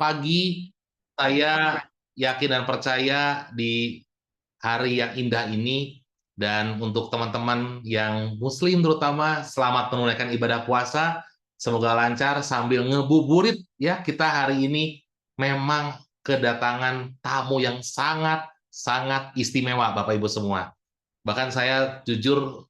pagi. Saya yakin dan percaya di hari yang indah ini, dan untuk teman-teman yang Muslim terutama, selamat menunaikan ibadah puasa. Semoga lancar sambil ngebuburit ya. Kita hari ini memang kedatangan tamu yang sangat istimewa, Bapak Ibu semua. Bahkan saya jujur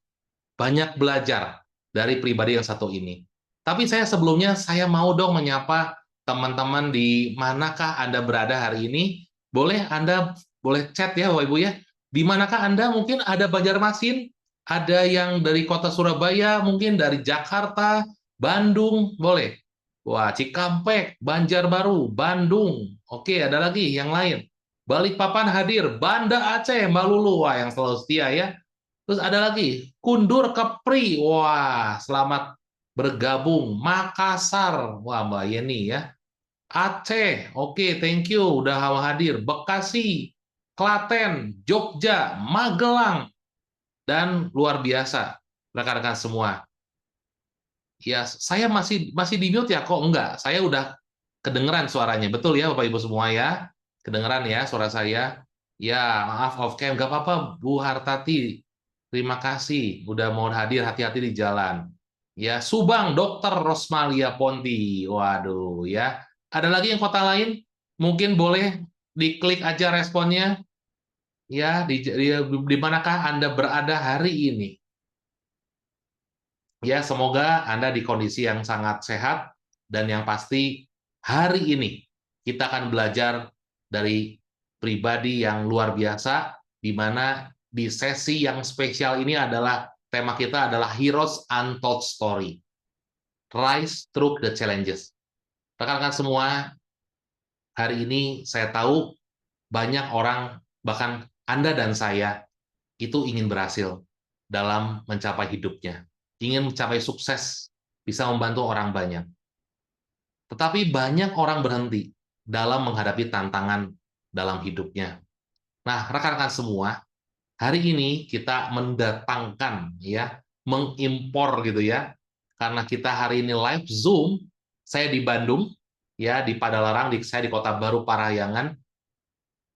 banyak belajar dari pribadi yang satu ini. Tapi sebelumnya saya mau dong menyapa teman-teman di manakah Anda berada hari ini. Anda boleh chat ya Bapak Ibu ya. Di manakah Anda? Mungkin ada Banjarmasin, ada yang dari kota Surabaya, mungkin dari Jakarta, Bandung, boleh. Wah, Cikampek, Banjarbaru, Bandung. Oke, ada lagi yang lain. Balikpapan hadir, Banda Aceh, Mbak Lulu, wah yang selalu setia ya. Terus ada lagi, Kundur Kepri. Wah, selamat bergabung. Makassar. Wah, Mbak Yeni ya. Aceh. Oke, thank you udah hadir. Bekasi, Klaten, Jogja, Magelang, dan luar biasa rekan-rekan semua. Ya, saya masih di mute ya kok enggak? Saya udah kedengeran suaranya. Betul ya Bapak Ibu semua ya? Kedengeran ya suara saya? Ya, maaf off cam. Enggak apa-apa Bu Hartati. Terima kasih udah mau hadir, hati-hati di jalan. Ya, Subang Dokter Rosmalia Ponti. Waduh ya. Ada lagi yang kota lain? Mungkin boleh diklik aja responnya. Ya, di manakah Anda berada hari ini? Ya, semoga Anda di kondisi yang sangat sehat, dan yang pasti hari ini kita akan belajar dari pribadi yang luar biasa, di mana di sesi yang spesial ini adalah tema kita adalah Heroes Untold Story. Rise Through the Challenges. Rekan-rekan semua, hari ini saya tahu banyak orang, bahkan Anda dan saya, itu ingin berhasil dalam mencapai hidupnya, ingin mencapai sukses, bisa membantu orang banyak. Tetapi banyak orang berhenti dalam menghadapi tantangan dalam hidupnya. Nah, rekan-rekan semua, hari ini kita mendatangkan ya, mengimpor gitu ya. Karena kita hari ini live Zoom, saya di Bandung ya, di Padalarang, saya di Kota Baru Parahyangan.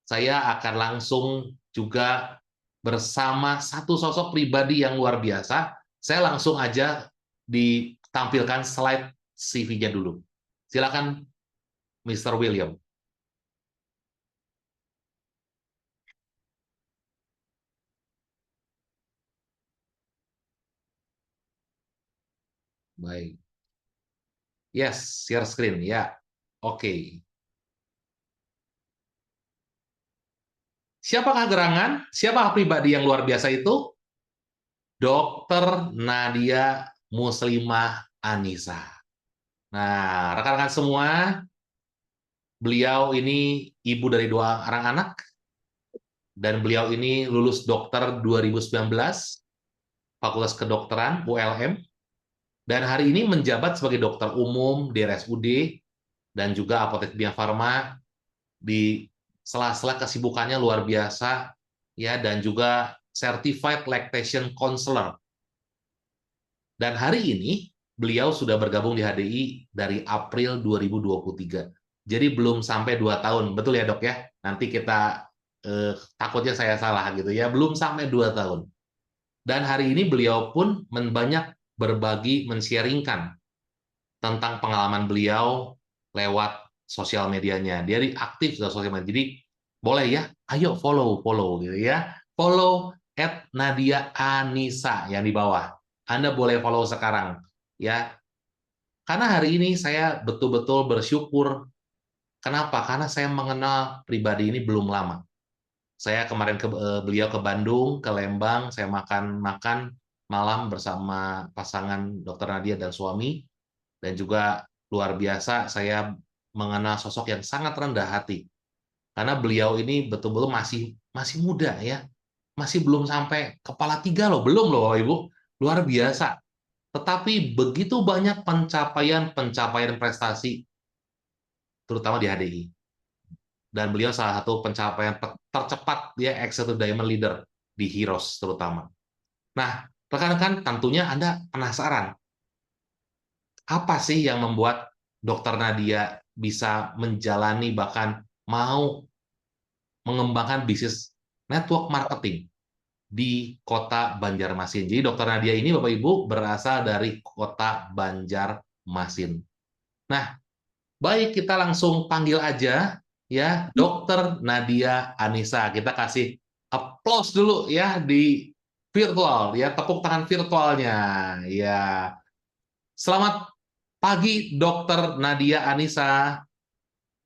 Saya akan langsung juga bersama satu sosok pribadi yang luar biasa. Saya langsung aja ditampilkan slide CV-nya dulu. Silakan, Mr. William. Baik. Yes, share screen. Ya, oke. Siapakah gerangan? Siapa pribadi yang luar biasa itu? Dokter Nadia Muslimah Anissa. Nah, rekan-rekan semua, beliau ini ibu dari 2 orang anak, dan beliau ini lulus dokter 2019, Fakultas Kedokteran ULM, dan hari ini menjabat sebagai dokter umum di RSUD dan juga Apotek Bio Farma. Di sela-sela kesibukannya luar biasa ya, dan juga Certified Lactation Counselor. Dan hari ini beliau sudah bergabung di HDI dari April 2023. Jadi belum sampai 2 tahun. Betul ya, Dok ya? Nanti kita takutnya saya salah gitu ya. Belum sampai 2 tahun. Dan hari ini beliau pun banyak berbagi, men-sharingkan tentang pengalaman beliau lewat sosial medianya. Dia aktif di sosial media. Jadi boleh ya, ayo follow gitu ya. Follow @Nadia Anissa yang di bawah. Anda boleh follow sekarang ya. Karena hari ini saya betul-betul bersyukur. Kenapa? Karena saya mengenal pribadi ini belum lama. Saya kemarin beliau ke Bandung, ke Lembang, saya makan malam bersama pasangan Dr. Nadia dan suami, dan juga luar biasa saya mengenal sosok yang sangat rendah hati. Karena beliau ini betul-betul masih muda ya. Masih belum sampai kepala 3 loh, belum loh Ibu. Luar biasa. Tetapi begitu banyak pencapaian prestasi, terutama di HDI. Dan beliau salah satu pencapaian tercepat dia Executive Diamond Leader di Heroes terutama. Nah, rekan-rekan, tentunya Anda penasaran, apa sih yang membuat Dr. Nadia bisa menjalani bahkan mau mengembangkan bisnis network marketing di kota Banjarmasin. Jadi Dokter Nadia ini Bapak Ibu berasal dari kota Banjarmasin. Nah, baik kita langsung panggil aja ya Dokter Nadia Anissa. Kita kasih applause dulu ya di virtual ya, tepuk tangan virtualnya. Ya. Selamat pagi Dokter Nadia Anissa.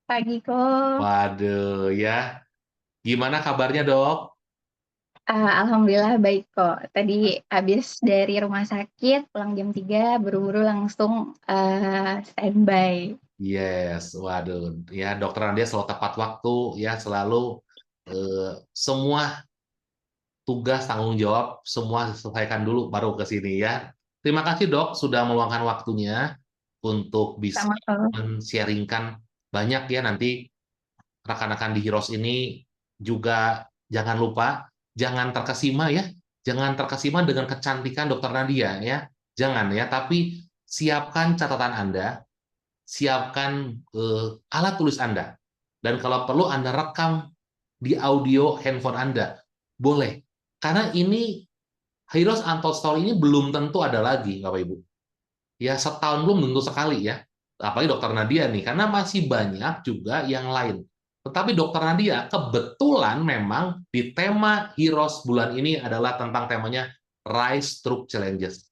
Pagi kok. Waduh ya. Gimana kabarnya, Dok? Alhamdulillah baik kok. Tadi habis dari rumah sakit, pulang jam 3, buru-buru langsung standby. Yes, waduh, ya Dokter Nadia selalu tepat waktu, ya selalu semua tugas tanggung jawab semua diselesaikan dulu baru ke sini ya. Terima kasih Dok sudah meluangkan waktunya untuk bisa Sama kok. men-sharingkan banyak ya nanti rekan-rekan di Heroes ini juga jangan lupa jangan terkesima ya, jangan terkesima dengan kecantikan Dokter Nadia ya, jangan ya, tapi siapkan catatan Anda, siapkan alat tulis Anda, dan kalau perlu Anda rekam di audio handphone Anda, boleh. Karena ini Heroes Untold Story ini belum tentu ada lagi, Bapak Ibu. Ya, setahun belum tentu sekali ya. Apalagi Dokter Nadia nih, karena masih banyak juga yang lain. Tetapi Dokter Nadia kebetulan memang di tema Heroes bulan ini adalah tentang temanya Rise Through Challenges.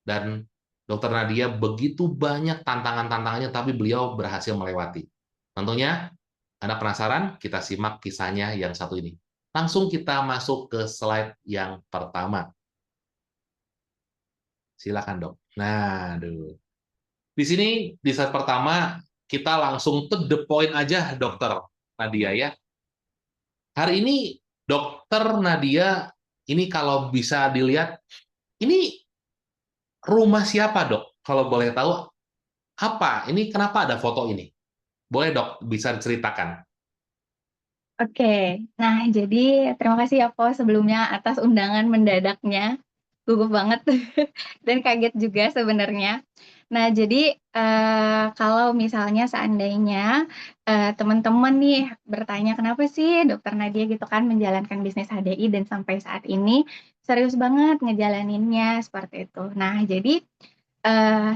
Dan Dokter Nadia begitu banyak tantangan-tantangannya, tapi beliau berhasil melewati. Tentunya Anda penasaran? Kita simak kisahnya yang satu ini. Langsung kita masuk ke slide yang pertama. Silakan, Dok. Nah, aduh. Di sini, di slide pertama, kita langsung to the point aja, Dokter Nadia ya. Hari ini, Dokter Nadia, ini kalau bisa dilihat, ini rumah siapa, Dok? Kalau boleh tahu, apa? Ini kenapa ada foto ini? Boleh, Dok, bisa diceritakan? Oke, nah jadi terima kasih ya kok sebelumnya atas undangan mendadaknya. Gugup banget dan kaget juga sebenarnya. Nah, jadi kalau misalnya seandainya teman-teman nih bertanya kenapa sih Dokter Nadia gitu kan menjalankan bisnis HDI dan sampai saat ini serius banget ngejalaninnya seperti itu. Nah, jadi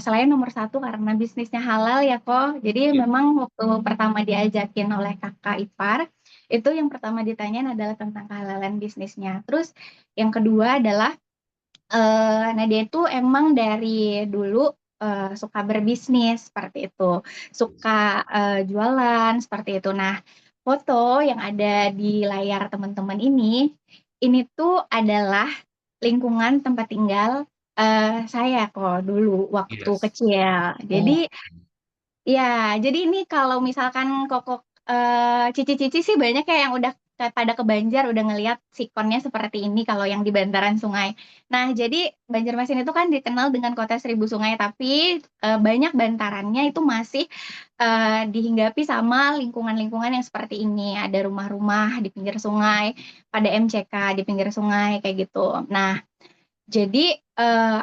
selain nomor satu karena bisnisnya halal ya kok. Jadi Ya. memang waktu pertama diajakin oleh kakak ipar, itu yang pertama ditanyain adalah tentang kehalalan bisnisnya. Terus yang kedua adalah Nadia itu emang dari dulu suka berbisnis seperti itu, suka jualan seperti itu. Nah, foto yang ada di layar teman-teman ini tuh adalah lingkungan tempat tinggal saya kok dulu waktu Yes. kecil. Oh, Jadi ya, jadi ini kalau misalkan Koko cici-cici sih banyak ya yang udah pada ke Banjar udah ngelihat sikonnya seperti ini kalau yang di bantaran sungai. Nah, jadi Banjarmasin itu kan dikenal dengan kota seribu sungai, tapi banyak bantarannya itu masih dihinggapi sama lingkungan-lingkungan yang seperti ini. Ada rumah-rumah di pinggir sungai, pada MCK di pinggir sungai kayak gitu. Nah, jadi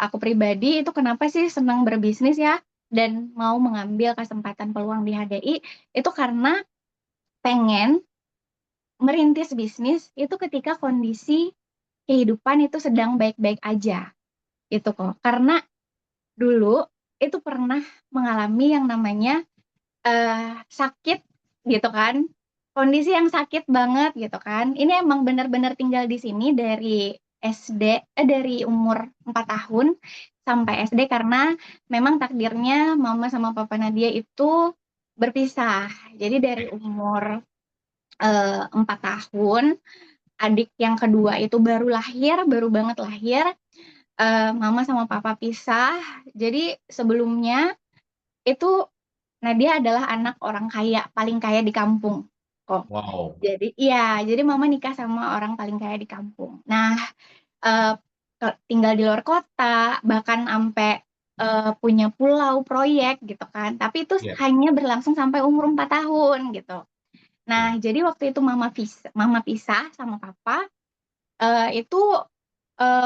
aku pribadi itu kenapa sih senang berbisnis ya dan mau mengambil kesempatan peluang di HDI itu karena pengen merintis bisnis itu ketika kondisi kehidupan itu sedang baik-baik aja gitu kok. Karena dulu itu pernah mengalami yang namanya sakit gitu kan. Kondisi yang sakit banget gitu kan. Ini emang benar-benar tinggal di sini dari dari umur 4 tahun sampai SD karena memang takdirnya mama sama papa Nadia itu berpisah. Jadi dari umur 4 tahun, adik yang kedua itu baru lahir, baru banget lahir, mama sama papa pisah. Jadi sebelumnya itu Nadia adalah anak orang kaya, paling kaya di kampung kok. wow. Jadi iya, jadi mama nikah sama orang paling kaya di kampung. Nah, eh, tinggal di luar kota, bahkan sampai punya pulau proyek gitu kan. Tapi itu Ya. hanya berlangsung sampai umur 4 tahun gitu. Ya. Nah, jadi waktu itu mama pisah sama papa, itu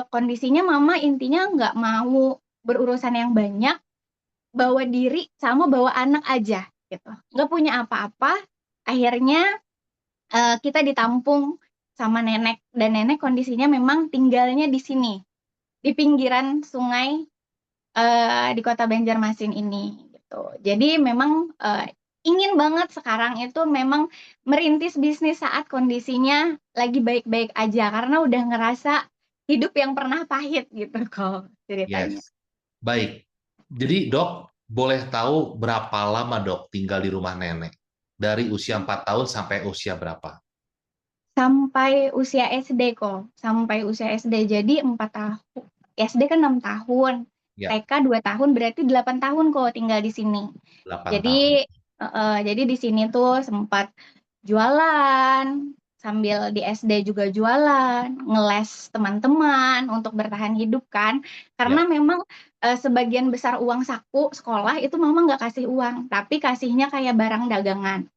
kondisinya mama intinya nggak mau berurusan yang banyak, bawa diri sama bawa anak aja gitu, nggak punya apa-apa. Akhirnya kita ditampung sama nenek, dan nenek kondisinya memang tinggalnya di sini, di pinggiran sungai, di kota Banjarmasin ini, gitu. Jadi memang, ingin banget sekarang itu memang merintis bisnis saat kondisinya lagi baik-baik aja, karena udah ngerasa hidup yang pernah pahit gitu kok ceritanya. Yes. Baik. Jadi, Dok, boleh tahu berapa lama Dok tinggal di rumah nenek? Dari usia 4 tahun sampai usia berapa? Sampai usia SD kok, sampai usia SD. Jadi 4 tahun, SD kan 6 tahun, Ya, TK 2 tahun, berarti 8 tahun kok tinggal di sini. 8 tahun. Jadi jadi di sini tuh sempat jualan, sambil di SD juga jualan, ngeles teman-teman untuk bertahan hidup kan. Ya. Karena memang, sebagian besar uang saku sekolah itu mama nggak kasih uang, tapi kasihnya kayak barang dagangan.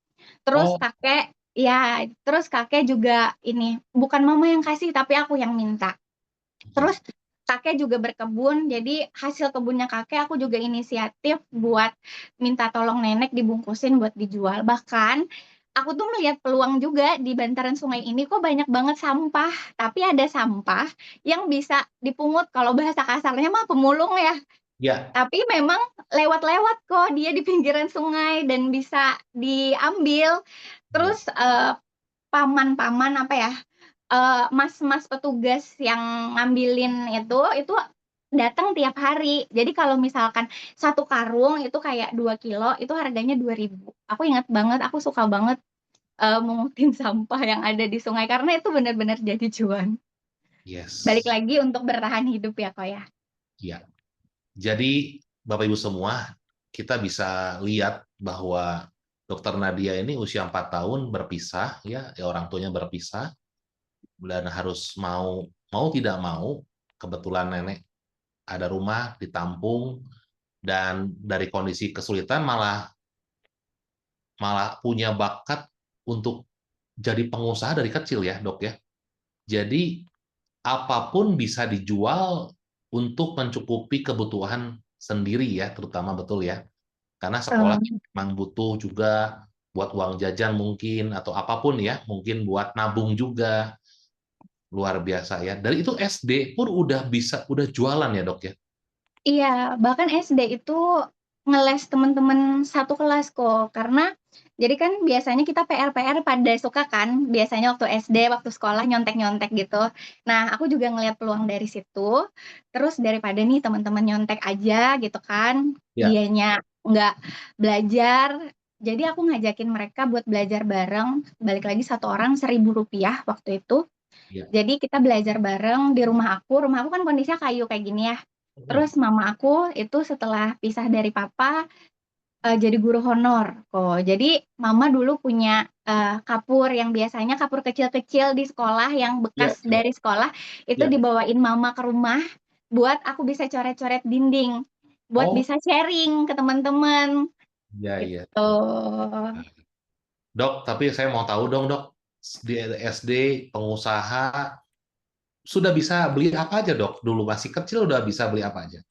Terus Oh, kakek ya, terus kakek juga ini, bukan mama yang kasih tapi aku yang minta. ya. Terus kakek juga berkebun, jadi hasil kebunnya kakek aku juga inisiatif buat minta tolong nenek dibungkusin buat dijual. Bahkan aku tuh melihat peluang juga di bantaran sungai ini kok banyak banget sampah, tapi ada sampah yang bisa dipungut, kalau bahasa kasarnya mah pemulung ya. Ya. Tapi memang lewat-lewat kok dia di pinggiran sungai dan bisa diambil. Ya. Terus, paman-paman apa ya, mas-mas petugas yang ngambilin itu datang tiap hari. Jadi kalau misalkan satu karung itu kayak 2 kilo itu harganya 2.000. Aku ingat banget, aku suka banget, mungutin sampah yang ada di sungai karena itu benar-benar jadi cuan. Balik Yes. lagi untuk bertahan hidup ya, Kak, ya. Ya. Jadi, Bapak Ibu semua, kita bisa lihat bahwa Dokter Nadia ini usia 4 tahun berpisah, ya orang tuanya berpisah, dan harus mau mau tidak mau, kebetulan nenek ada rumah ditampung, dan dari kondisi kesulitan malah malah punya bakat untuk jadi pengusaha dari kecil ya, Dok ya. Jadi apapun bisa dijual untuk mencukupi kebutuhan sendiri ya, terutama betul ya. Karena sekolah Mmm. memang butuh juga buat uang jajan mungkin atau apapun ya, mungkin buat nabung juga. Luar biasa ya. Dari itu SD pun udah jualan ya, Dok ya? Iya, bahkan SD itu ngeles temen-temen satu kelas kok, karena jadi kan biasanya kita PR-PR pada suka kan, biasanya waktu SD, waktu sekolah nyontek-nyontek gitu. Nah, aku juga ngelihat peluang dari situ, terus daripada nih teman-teman nyontek aja gitu kan, Ya, dianya nggak belajar, jadi aku ngajakin mereka buat belajar bareng, balik lagi satu orang Rp1.000 waktu itu. ya. Jadi kita belajar bareng di rumah aku kan kondisinya kayu kayak gini ya. Mhm. Terus mama aku itu setelah pisah dari papa, jadi guru honor kok. Jadi mama dulu punya, kapur yang biasanya kapur kecil-kecil di sekolah yang Ya, bekas ya, dari sekolah, itu ya. dibawain mama ke rumah buat aku bisa coret-coret dinding, buat Oh, bisa sharing ke teman-teman, ya, ya. gitu. Dok, tapi saya mau tahu dong, Dok. Di SD, pengusaha, sudah bisa beli apa aja, Dok? Dulu masih kecil udah bisa beli apa aja?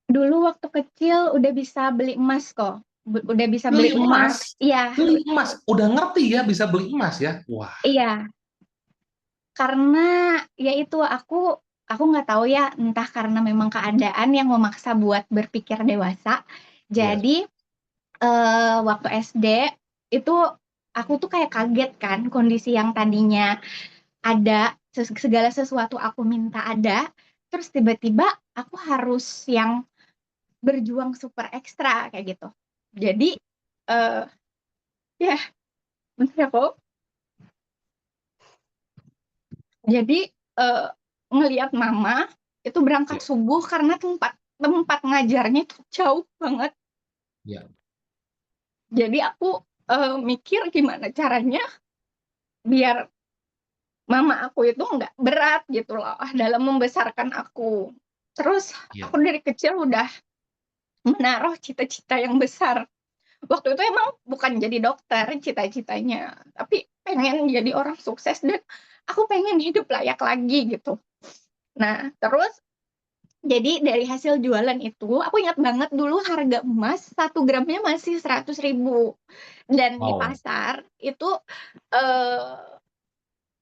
Dulu waktu kecil udah bisa beli emas kok, udah bisa beli Beli emas, emas? iya, Beli emas? Udah ngerti ya bisa beli emas ya? Wah, iya. Karena, ya itu aku nggak tahu ya, entah karena memang keadaan yang memaksa buat berpikir dewasa. yes. Jadi, waktu SD, itu aku tuh kayak kaget kan, kondisi yang tadinya ada, segala sesuatu aku minta ada, terus tiba-tiba aku harus yang berjuang super ekstra, kayak gitu. Jadi, eee, yah bentar ya, Kak. Jadi, ngelihat mama itu berangkat Ya, subuh karena tempat tempat ngajarnya itu jauh banget. ya, Jadi aku, mikir gimana caranya biar mama aku itu nggak berat gitu loh dalam membesarkan aku. Terus ya, aku dari kecil udah menaruh cita-cita yang besar. Waktu itu emang bukan jadi dokter cita-citanya, tapi pengen jadi orang sukses dan aku pengen hidup layak lagi gitu. Nah, terus Jadi dari hasil jualan itu, aku ingat banget dulu harga emas 1 gramnya masih 100.000. Dan di Wow. pasar itu eh,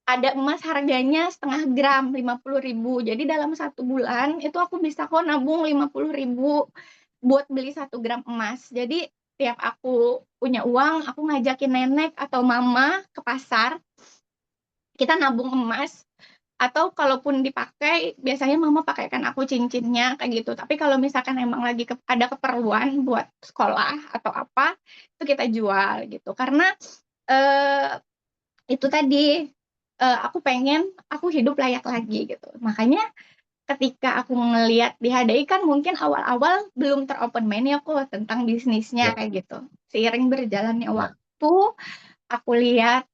ada emas harganya 0,5 gram 50.000. Jadi dalam 1 bulan itu aku bisa kok nabung 50.000 buat beli 1 gram emas. Jadi tiap aku punya uang, aku ngajakin nenek atau mama ke pasar, kita nabung emas. Atau kalaupun dipakai, biasanya mama pakaikan aku cincinnya kayak gitu. Tapi kalau misalkan emang lagi ada keperluan buat sekolah atau apa, itu kita jual gitu. Karena eh, itu tadi, aku pengen aku hidup layak lagi gitu. Makanya ketika aku ngelihat di HDI kan mungkin awal-awal belum teropen mind ya kok tentang bisnisnya Ya, kayak gitu. Seiring berjalannya ya, waktu, aku lihat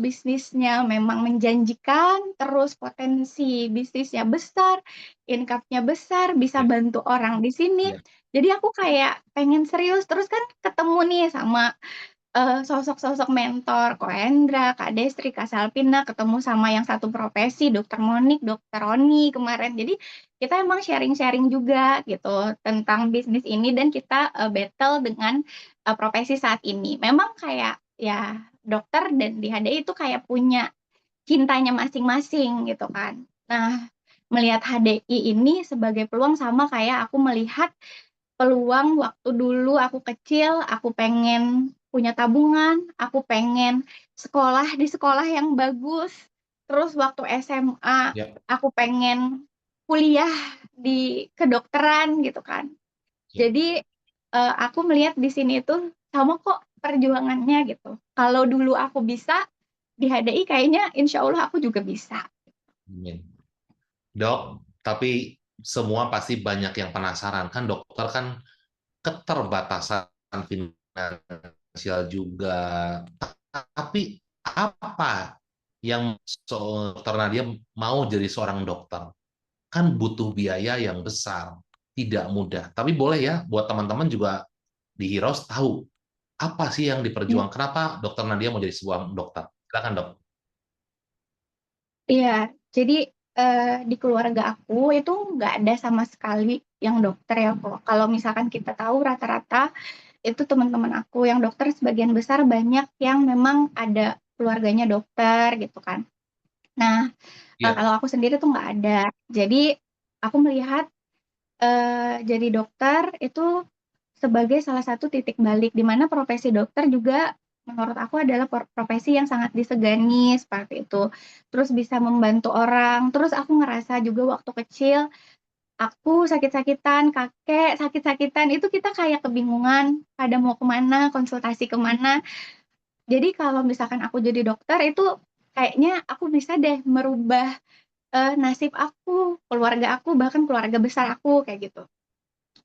bisnisnya memang menjanjikan, terus potensi bisnisnya besar, income-nya besar, bisa ya, bantu orang di sini. ya. Jadi aku kayak pengen serius, terus kan ketemu nih sama sosok-sosok mentor, Ko Hendra, Kak Destri, Kak Salpina, ketemu sama yang satu profesi, Dokter Monik, Dokter Roni kemarin. Jadi kita emang sharing-sharing juga gitu tentang bisnis ini dan kita battle dengan profesi saat ini. Memang kayak ya dokter dan di HDI itu kayak punya cintanya masing-masing gitu kan. Nah, melihat HDI ini sebagai peluang sama kayak aku melihat peluang waktu dulu aku kecil, aku pengen punya tabungan, aku pengen sekolah di sekolah yang bagus. Terus waktu SMA, Ya, aku pengen kuliah di kedokteran gitu kan. ya. Jadi aku melihat di sini itu sama kok perjuangannya gitu. Kalau dulu aku bisa di HDI kayaknya insya Allah aku juga bisa. Amin. Dok, tapi semua pasti banyak yang penasaran kan dokter kan keterbatasan finansial juga. Tapi apa yang dokter Nadia mau jadi seorang dokter? Kan butuh biaya yang besar, tidak mudah. Tapi boleh ya buat teman-teman juga di Heroes tahu apa sih yang diperjuangkan. Kenapa dokter Nadia mau jadi sebuah dokter? Silakan dok. Iya, jadi di keluarga aku itu nggak ada sama sekali yang dokter ya kok. Kalau misalkan kita tahu rata-rata itu teman-teman aku yang dokter sebagian besar banyak yang memang ada keluarganya dokter gitu kan. Nah, Ya, kalau aku sendiri tuh nggak ada. Jadi aku melihat jadi dokter itu sebagai salah satu titik balik di mana profesi dokter juga menurut aku adalah profesi yang sangat disegani seperti itu. Terus bisa membantu orang. Terus aku ngerasa juga waktu kecil aku sakit-sakitan, kakek sakit-sakitan, itu kita kayak kebingungan pada mau kemana, konsultasi kemana. Jadi kalau misalkan aku jadi dokter itu kayaknya aku bisa deh merubah nasib aku, keluarga aku, bahkan keluarga besar aku kayak gitu.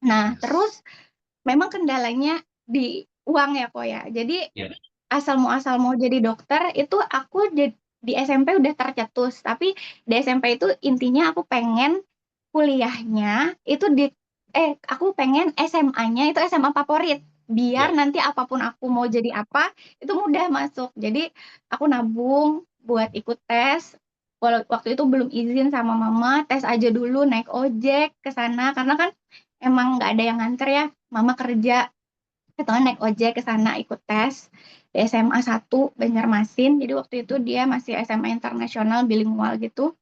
Nah, yes. terus memang kendalanya di uang ya kok ya. Jadi Ya, asal mau jadi dokter itu aku di SMP udah tercetus, tapi di SMP itu intinya aku pengen kuliahnya itu aku pengen SMA-nya itu SMA favorit biar ya, nanti apapun aku mau jadi apa itu mudah masuk. Jadi aku nabung buat ikut tes. Waktu itu belum izin sama mama, tes aja dulu naik ojek ke sana karena kan emang nggak ada yang nganter ya, mama kerja. Kita naik ojek ke sana ikut tes di SMA 1 Banjarmasin. Jadi waktu itu dia masih SMA internasional bilingual gitu.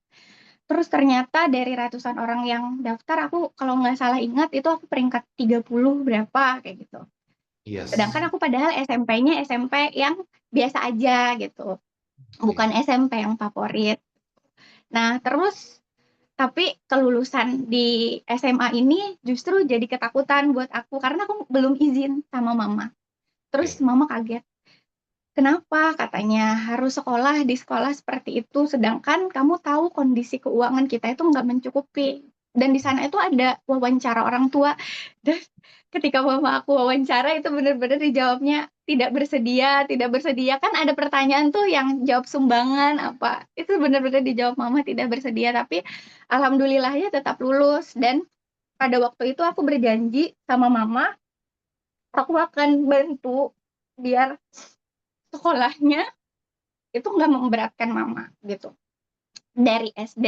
Terus ternyata dari ratusan orang yang daftar, aku kalau nggak salah ingat itu aku peringkat 30 berapa kayak gitu. yes. Sedangkan aku padahal SMP-nya SMP yang biasa aja gitu. Oke. Bukan SMP yang favorit. Nah, terus tapi kelulusan di SMA ini justru jadi ketakutan buat aku karena aku belum izin sama mama. Terus Oke. mama kaget. Kenapa? Katanya harus sekolah di sekolah seperti itu, sedangkan kamu tahu kondisi keuangan kita itu nggak mencukupi. Dan di sana itu ada wawancara orang tua. Dan ketika mama aku wawancara itu benar-benar dijawabnya tidak bersedia, tidak bersedia. Kan ada pertanyaan tuh yang jawab sumbangan apa. Itu benar-benar dijawab mama tidak bersedia. Tapi alhamdulillahnya tetap lulus. Dan pada waktu itu aku berjanji sama mama, aku akan bantu biar sekolahnya itu nggak memberatkan mama gitu. Dari SD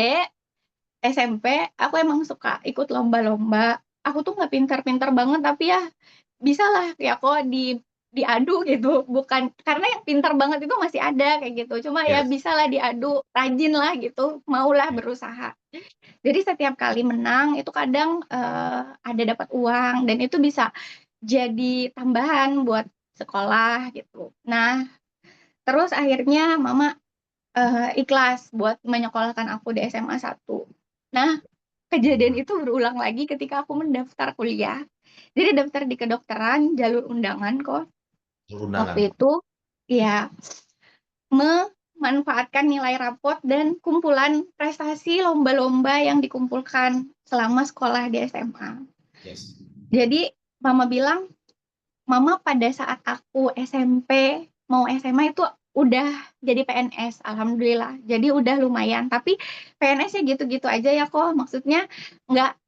SMP aku emang suka ikut lomba-lomba. Aku tuh nggak pintar-pintar banget tapi ya bisa lah ya kok diadu gitu. Bukan karena yang pintar banget itu masih ada kayak gitu. Cuma ya Yes. bisa lah diadu, rajin lah gitu, maulah Ya. berusaha. Jadi setiap kali menang itu kadang ada dapat uang dan itu bisa jadi tambahan buat sekolah gitu. Nah, terus akhirnya mama ikhlas buat menyekolahkan aku di SMA 1. Nah, kejadian itu berulang lagi ketika aku mendaftar kuliah. Jadi daftar di kedokteran jalur undangan kok. Undangan. Waktu itu ya memanfaatkan nilai rapot dan kumpulan prestasi lomba-lomba yang dikumpulkan selama sekolah di SMA. Yes. Jadi mama bilang, mama pada saat aku SMP mau SMA itu udah jadi PNS, alhamdulillah. Jadi udah lumayan. Tapi PNS ya gitu-gitu aja ya kok. Maksudnya nggak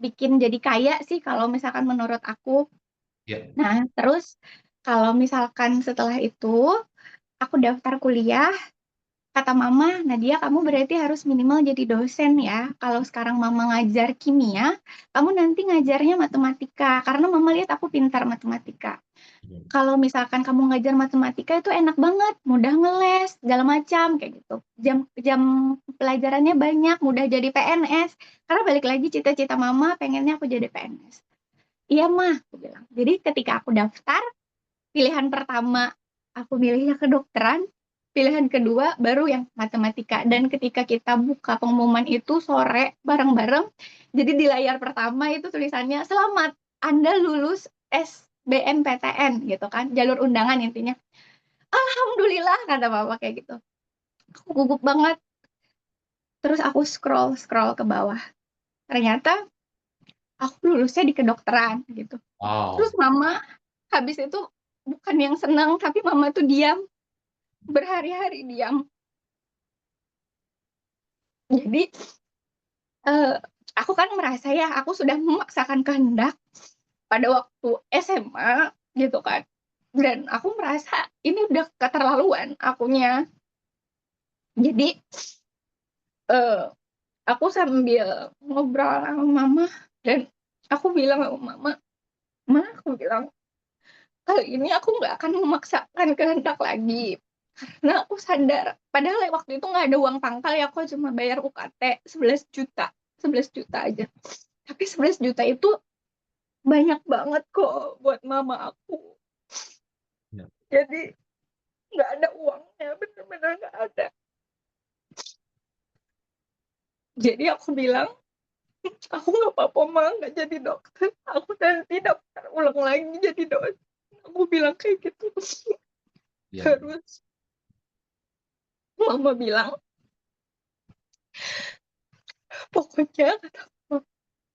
bikin jadi kaya sih kalau misalkan menurut aku. Ya. Nah, terus kalau misalkan setelah itu aku daftar kuliah, kata mama, Nadia kamu berarti harus minimal jadi dosen ya. Kalau sekarang mama ngajar kimia, kamu nanti ngajarnya matematika. Karena mama lihat aku pintar matematika. Kalau misalkan kamu ngajar matematika itu enak banget, mudah ngeles, segala macam kayak gitu. Jam pelajarannya banyak, mudah jadi PNS. Karena balik lagi cita-cita mama pengennya aku jadi PNS. Iya mah, aku bilang. Jadi ketika aku daftar, pilihan pertama aku milihnya kedokteran, pilihan kedua baru yang matematika. Dan ketika kita buka pengumuman itu sore bareng-bareng, jadi di layar pertama itu tulisannya selamat Anda lulus SBMPTN gitu kan, jalur undangan intinya. Alhamdulillah kata mama kayak gitu. Aku gugup banget. Terus aku scroll scroll ke bawah. Ternyata aku lulusnya di kedokteran gitu. Terus Wow. mama habis itu bukan yang senang tapi mama tuh diam berhari-hari diam. Jadi eh, aku kan merasa ya aku sudah memaksakan kehendak pada waktu SMA gitu kan. Dan aku merasa ini udah keterlaluan akunya. Jadi eh, aku sambil ngobrol sama mama dan aku bilang sama mama, Ma, aku bilang kali ini aku nggak akan memaksakan kehendak lagi. Nah, aku sadar. Padahal waktu itu nggak ada uang pangkal ya, aku cuma bayar UKT 11 juta. 11 juta aja. Tapi 11 juta itu banyak banget kok buat mama aku. Ya. Jadi nggak ada uangnya, bener-bener nggak ada. Jadi aku bilang, aku nggak apa-apa mah nggak jadi dokter. Aku nanti daftar ulang lagi jadi dokter. Aku bilang kayak gitu. Ya. Terus mama bilang, pokoknya kata mama,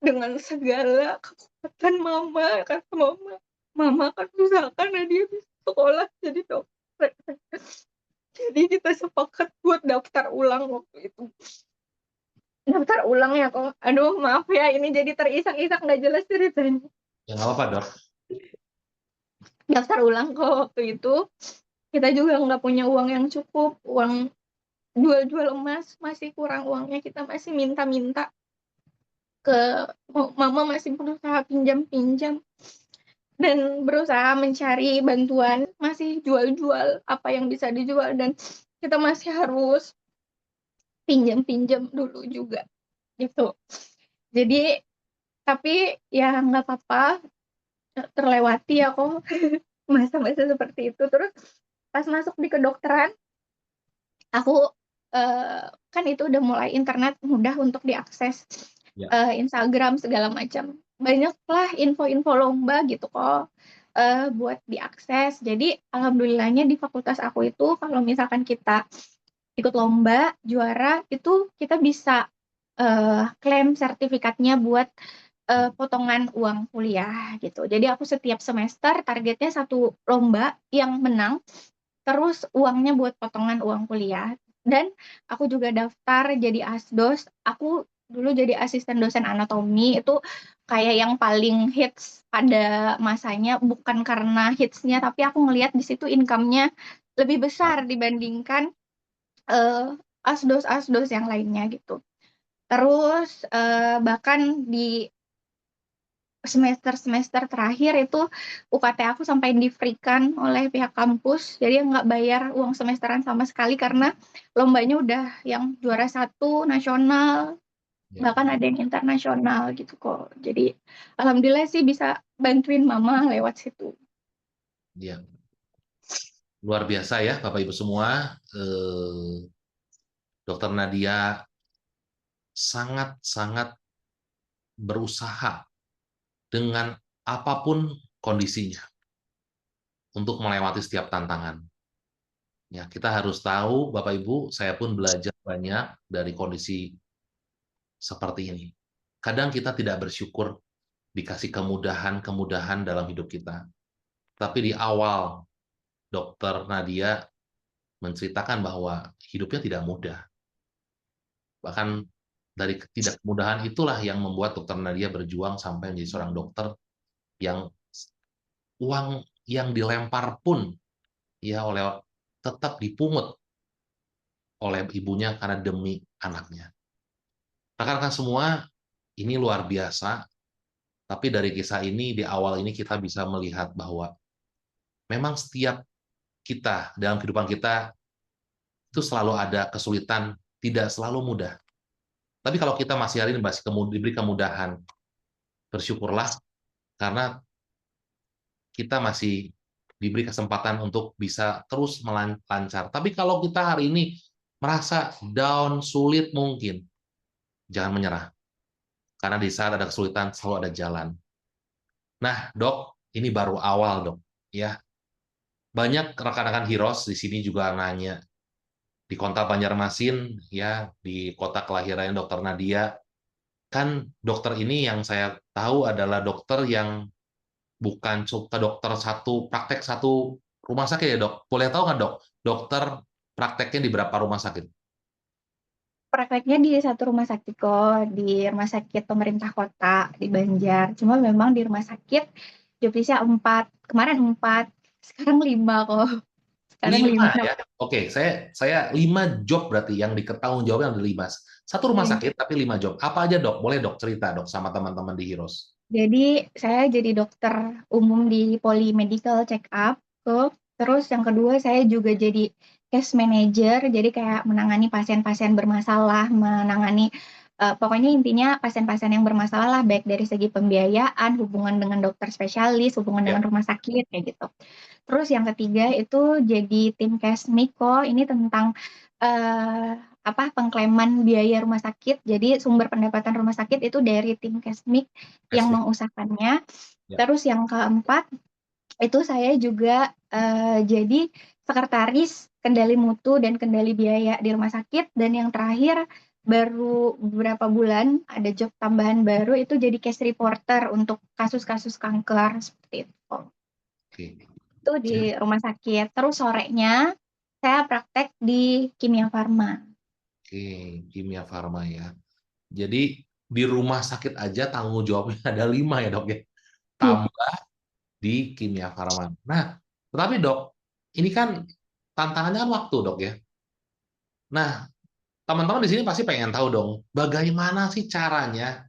dengan segala kekuatan mama, kata mama akan usahakan dia bisa sekolah jadi dokter. Jadi kita sepakat buat daftar ulang waktu itu. Daftar ulang ya kok. Aduh maaf ya ini jadi terisak-isak nggak jelas ceritanya. Ya nggak apa-apa, Dok. Daftar ulang kok waktu itu. Kita juga nggak punya uang yang cukup. Uang jual-jual emas masih kurang uangnya. Kita masih minta-minta ke mama, masih berusaha pinjam-pinjam dan berusaha mencari bantuan, masih jual-jual apa yang bisa dijual dan kita masih harus pinjam-pinjam dulu juga gitu. Jadi tapi ya nggak apa-apa, terlewati ya kok masa-masa seperti itu. Terus pas masuk di kedokteran, aku kan itu udah mulai internet mudah untuk diakses, Ya. Instagram segala macam. Banyaklah info-info lomba gitu kok buat diakses. Jadi alhamdulillahnya di fakultas aku itu kalau misalkan kita ikut lomba, juara, itu kita bisa klaim sertifikatnya buat potongan uang kuliah gitu. Jadi aku setiap semester targetnya satu lomba yang menang, terus uangnya buat potongan uang kuliah. Dan aku juga daftar jadi asdos. Aku dulu jadi asisten dosen anatomi itu kayak yang paling hits pada masanya, bukan karena hitsnya, tapi aku ngelihat di situ income-nya lebih besar dibandingkan asdos-asdos yang lainnya gitu. Terus bahkan di semester-semester terakhir itu UKT aku sampai di-free-kan oleh pihak kampus, jadi nggak bayar uang semesteran sama sekali karena lombanya udah yang juara satu nasional, Ya, bahkan ada yang internasional gitu kok. Jadi alhamdulillah sih bisa bantuin mama lewat situ. ya. Luar biasa ya Bapak Ibu semua. Dokter Nadia sangat-sangat berusaha dengan apapun kondisinya untuk melewati setiap tantangan. Ya, kita harus tahu, Bapak Ibu, saya pun belajar banyak dari kondisi seperti ini. Kadang kita tidak bersyukur dikasih kemudahan-kemudahan dalam hidup kita. Tapi di awal, Dokter Nadia menceritakan bahwa hidupnya tidak mudah. Bahkan dari ketidakmudahan itulah yang membuat Dokter Nadia berjuang sampai menjadi seorang dokter yang uang yang dilempar pun ya oleh tetap dipungut oleh ibunya karena demi anaknya. Rekan-rekan semua, ini luar biasa, tapi dari kisah ini di awal ini kita bisa melihat bahwa memang setiap kita dalam kehidupan kita itu selalu ada kesulitan, tidak selalu mudah. Tapi kalau kita masih hari ini masih diberi kemudahan, bersyukurlah karena kita masih diberi kesempatan untuk bisa terus melancar. Tapi kalau kita hari ini merasa down, sulit mungkin, jangan menyerah. Karena di saat ada kesulitan selalu ada jalan. Nah, Dok, ini baru awal, Dok. Ya, banyak rekan-rekan Heroes di sini juga nanya di kota Banjarmasin, ya, di kota kelahiran Dokter Nadia, kan dokter ini yang saya tahu adalah dokter yang bukan suka dokter satu praktek satu rumah sakit ya dok. Boleh tahu nggak dok, dokter prakteknya di berapa rumah sakit? Prakteknya di satu rumah sakit kok, di rumah sakit pemerintah kota di Banjar. Cuma memang di rumah sakit jobdesknya 4, kemarin 4, sekarang 5 kok. Sekarang 5 5. ya. Oke, saya 5 job berarti yang diketahui jawabnya ada 5. Satu rumah Iya. sakit tapi 5 job. Apa aja dok? Boleh dok cerita dok sama teman-teman di Heroes. Jadi saya jadi dokter umum di Poli Medical Check Up kok. Terus yang kedua saya juga jadi case manager, jadi kayak menangani pasien-pasien bermasalah, menangani pokoknya intinya pasien-pasien yang bermasalah lah, baik dari segi pembiayaan, hubungan dengan dokter spesialis, hubungan Ya, dengan rumah sakit kayak gitu. Terus yang ketiga itu jadi tim Kesmiko, ini tentang eh, apa pengklaiman biaya rumah sakit. Jadi sumber pendapatan rumah sakit itu dari tim Kesmik yang Esmi. mengusahakannya. Ya. Terus yang keempat itu saya juga jadi sekretaris kendali mutu dan kendali biaya di rumah sakit. Dan yang terakhir baru beberapa bulan ada job tambahan baru itu jadi case reporter untuk kasus-kasus kanker seperti itu. Oke. Itu di Jadi, rumah sakit. Terus sorenya saya praktek di Kimia Farma. oke, kimia farma ya. Jadi di rumah sakit aja tanggung jawabnya ada 5 ya dok ya. Iya. Tambah di kimia farma. Nah, tetapi dok, ini kan tantangannya kan waktu dok ya. Nah, teman-teman di sini pasti pengen tahu dong, bagaimana sih caranya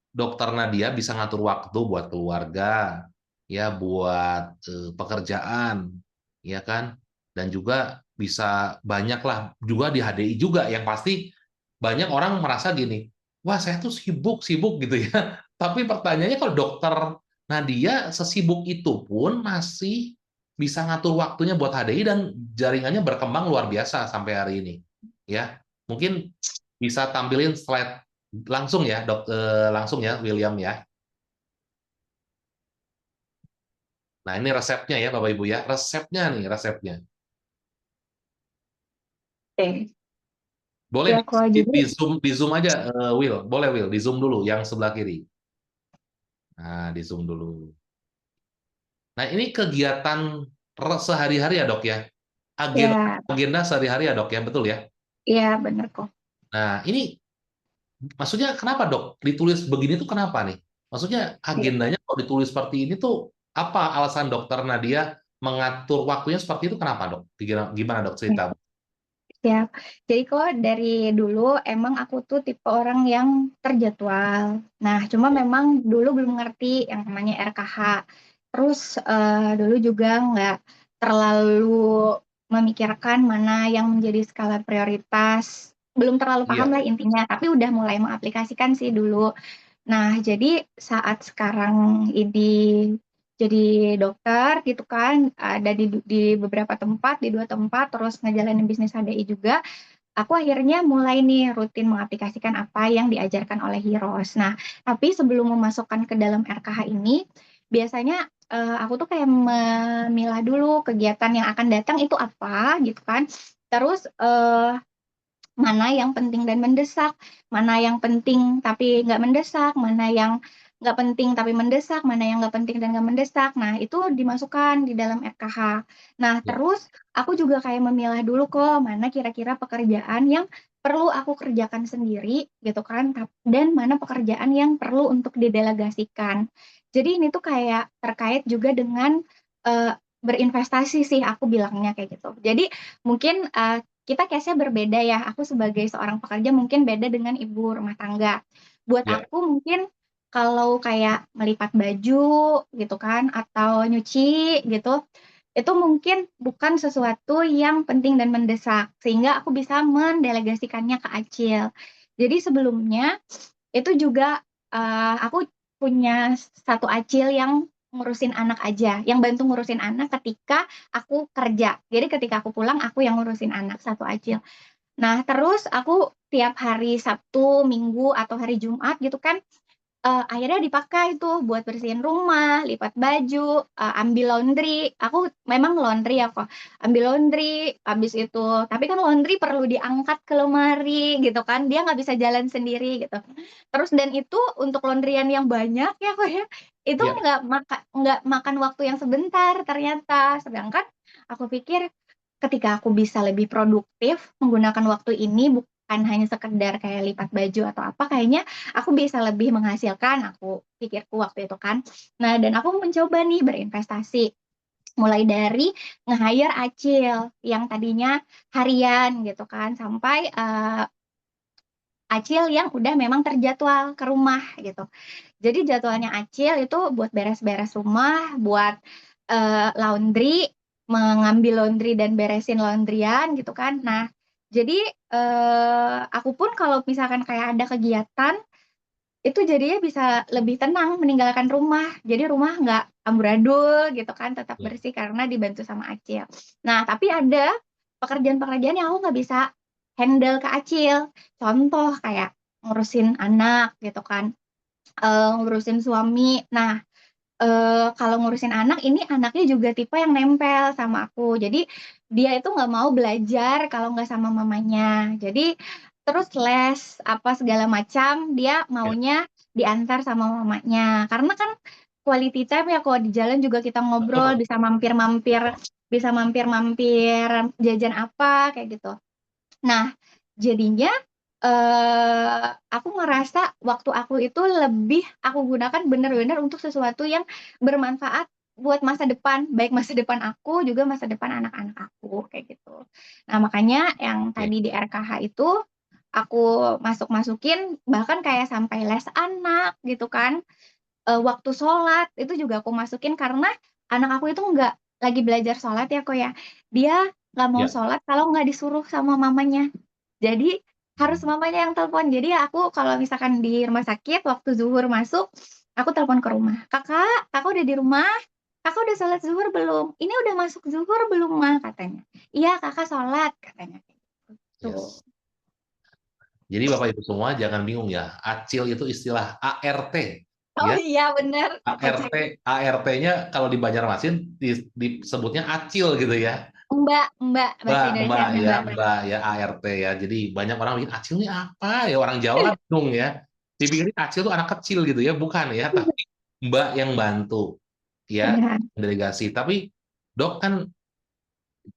dokter Nadia bisa ngatur waktu buat keluarga, ya buat pekerjaan, ya kan, dan juga bisa banyak lah juga di HDI juga yang pasti banyak orang merasa gini, wah saya tuh sibuk-sibuk gitu ya. Tapi pertanyaannya kalau dokter Nadia sesibuk itu pun masih bisa ngatur waktunya buat HDI dan jaringannya berkembang luar biasa sampai hari ini. Ya, mungkin bisa tampilin slide langsung ya, dok, langsung ya, William ya. Nah, ini resepnya ya, Bapak Ibu ya. Resepnya nih, resepnya. Oke. Boleh Ya, kalau jadi di zoom aja, Will. Boleh Will, di zoom dulu yang sebelah kiri. Nah, di zoom dulu. Nah, ini kegiatan sehari-hari ya, Dok ya. Agenda ya, agenda sehari-hari ya, Dok ya, betul ya. ya benar kok. Nah, ini maksudnya kenapa, Dok? Ditulis begini tuh kenapa nih? Maksudnya Iya. agendanya kalau ditulis seperti ini tuh apa alasan Dokter Nadia mengatur waktunya seperti itu kenapa, Dok? Gimana, Dok, cerita? Siap. Jadi kok dari dulu emang aku tuh tipe orang yang terjadwal. Nah, cuma memang dulu belum ngerti yang namanya RKH. Terus dulu juga nggak terlalu memikirkan mana yang menjadi skala prioritas. Belum terlalu paham Iya, lah intinya, tapi udah mulai mengaplikasikan sih dulu. Nah, jadi saat sekarang ini jadi dokter gitu kan, ada di beberapa tempat, di 2 tempat, terus ngejalanin bisnis HDI juga, aku akhirnya mulai nih rutin mengaplikasikan apa yang diajarkan oleh Heroes. Nah, tapi sebelum memasukkan ke dalam RKH ini, biasanya, aku tuh kayak memilah dulu kegiatan yang akan datang itu apa gitu kan, terus, mana yang penting dan mendesak, mana yang penting tapi nggak mendesak, mana yang nggak penting tapi mendesak, mana yang nggak penting dan nggak mendesak. Nah, itu dimasukkan di dalam RKH. Nah, iya, terus aku juga kayak memilah dulu kok, mana kira-kira pekerjaan yang perlu aku kerjakan sendiri gitu kan, dan mana pekerjaan yang perlu untuk didelegasikan. Jadi ini tuh kayak terkait juga dengan, berinvestasi sih aku bilangnya kayak gitu. Jadi mungkin, kita case-nya berbeda ya. Aku sebagai seorang pekerja mungkin beda dengan ibu rumah tangga. Buat iya, aku mungkin kalau kayak melipat baju gitu kan atau nyuci gitu, itu mungkin bukan sesuatu yang penting dan mendesak sehingga aku bisa mendelegasikannya ke Acil. Jadi sebelumnya itu juga, aku punya satu Acil yang ngurusin anak aja, yang bantu ngurusin anak ketika aku kerja. Jadi ketika aku pulang, aku yang ngurusin anak, satu Acil. Nah, terus aku tiap hari Sabtu, Minggu, atau hari Jumat gitu kan, akhirnya dipakai tuh buat bersihin rumah, lipat baju, ambil laundry. Aku memang laundry ya kok, ambil laundry, habis itu tapi kan laundry perlu diangkat ke lemari gitu kan, dia nggak bisa jalan sendiri gitu. Terus dan itu untuk laundryan yang banyak ya kok ya, itu iya. nggak makan waktu yang sebentar ternyata. Sedangkan aku pikir ketika aku bisa lebih produktif menggunakan waktu ini bukan hanya sekedar kayak lipat baju atau apa, kayaknya aku bisa lebih menghasilkan, aku pikirku waktu itu kan. Nah, dan aku mencoba nih berinvestasi, mulai dari nge-hire acil yang tadinya harian gitu kan, sampai, acil yang udah memang terjadwal ke rumah gitu. Jadi jadwalnya Acil itu buat beres-beres rumah, buat, laundry, mengambil laundry dan beresin laundryan gitu kan. Nah, jadi, aku pun kalau misalkan kayak ada kegiatan, itu jadinya bisa lebih tenang meninggalkan rumah. Jadi rumah nggak amburadul gitu kan, tetap Iya. bersih karena dibantu sama Acil. Nah, tapi ada pekerjaan-pekerjaan yang aku nggak bisa handle ke Acil. Contoh kayak ngurusin anak gitu kan, ngurusin suami. Nah, kalau ngurusin anak, ini anaknya juga tipe yang nempel sama aku. Jadi, dia itu nggak mau belajar kalau nggak sama mamanya. Jadi, terus les, apa segala macam, dia Iya, maunya diantar sama mamanya. Karena kan quality time ya kalau di jalan juga kita ngobrol, betul. bisa mampir-mampir jajan apa, kayak gitu. Nah, jadinya, aku ngerasa waktu aku itu lebih aku gunakan bener-bener untuk sesuatu yang bermanfaat buat masa depan, baik masa depan aku, juga masa depan anak-anak aku, kayak gitu. Nah, makanya yang Oke. tadi di RKH itu, aku masuk-masukin, bahkan kayak sampai les anak, gitu kan, waktu sholat, itu juga aku masukin karena anak aku itu nggak lagi belajar sholat ya, Kak, ya. Dia nggak mau Iya. sholat kalau nggak disuruh sama mamanya. Jadi harus Hmm. mamanya yang telepon. Jadi aku kalau misalkan di rumah sakit waktu zuhur masuk, aku telepon ke rumah, "Kakak, Kakak udah di rumah? Kakak udah sholat zuhur belum? Ini udah masuk zuhur belum, Ma?" Katanya. "Iya, Kakak sholat," katanya kayak gitu. Yes. Jadi Bapak Ibu semua jangan bingung ya, acil itu istilah ART, Oh ya. iya bener, ART, oke. ART-nya kalau di Banjarmasin disebutnya acil gitu ya. Mbak Mbak, bahasa Mbak, Mbak Indonesianya ya, Mbak. Mbak ya, ART ya. Jadi banyak orang bikin acil ini apa ya, orang Jawa kan bingung ya. Dipikirin acil itu anak kecil gitu ya, bukan ya, tapi Mbak yang bantu ya, Benar. delegasi. Tapi Dok kan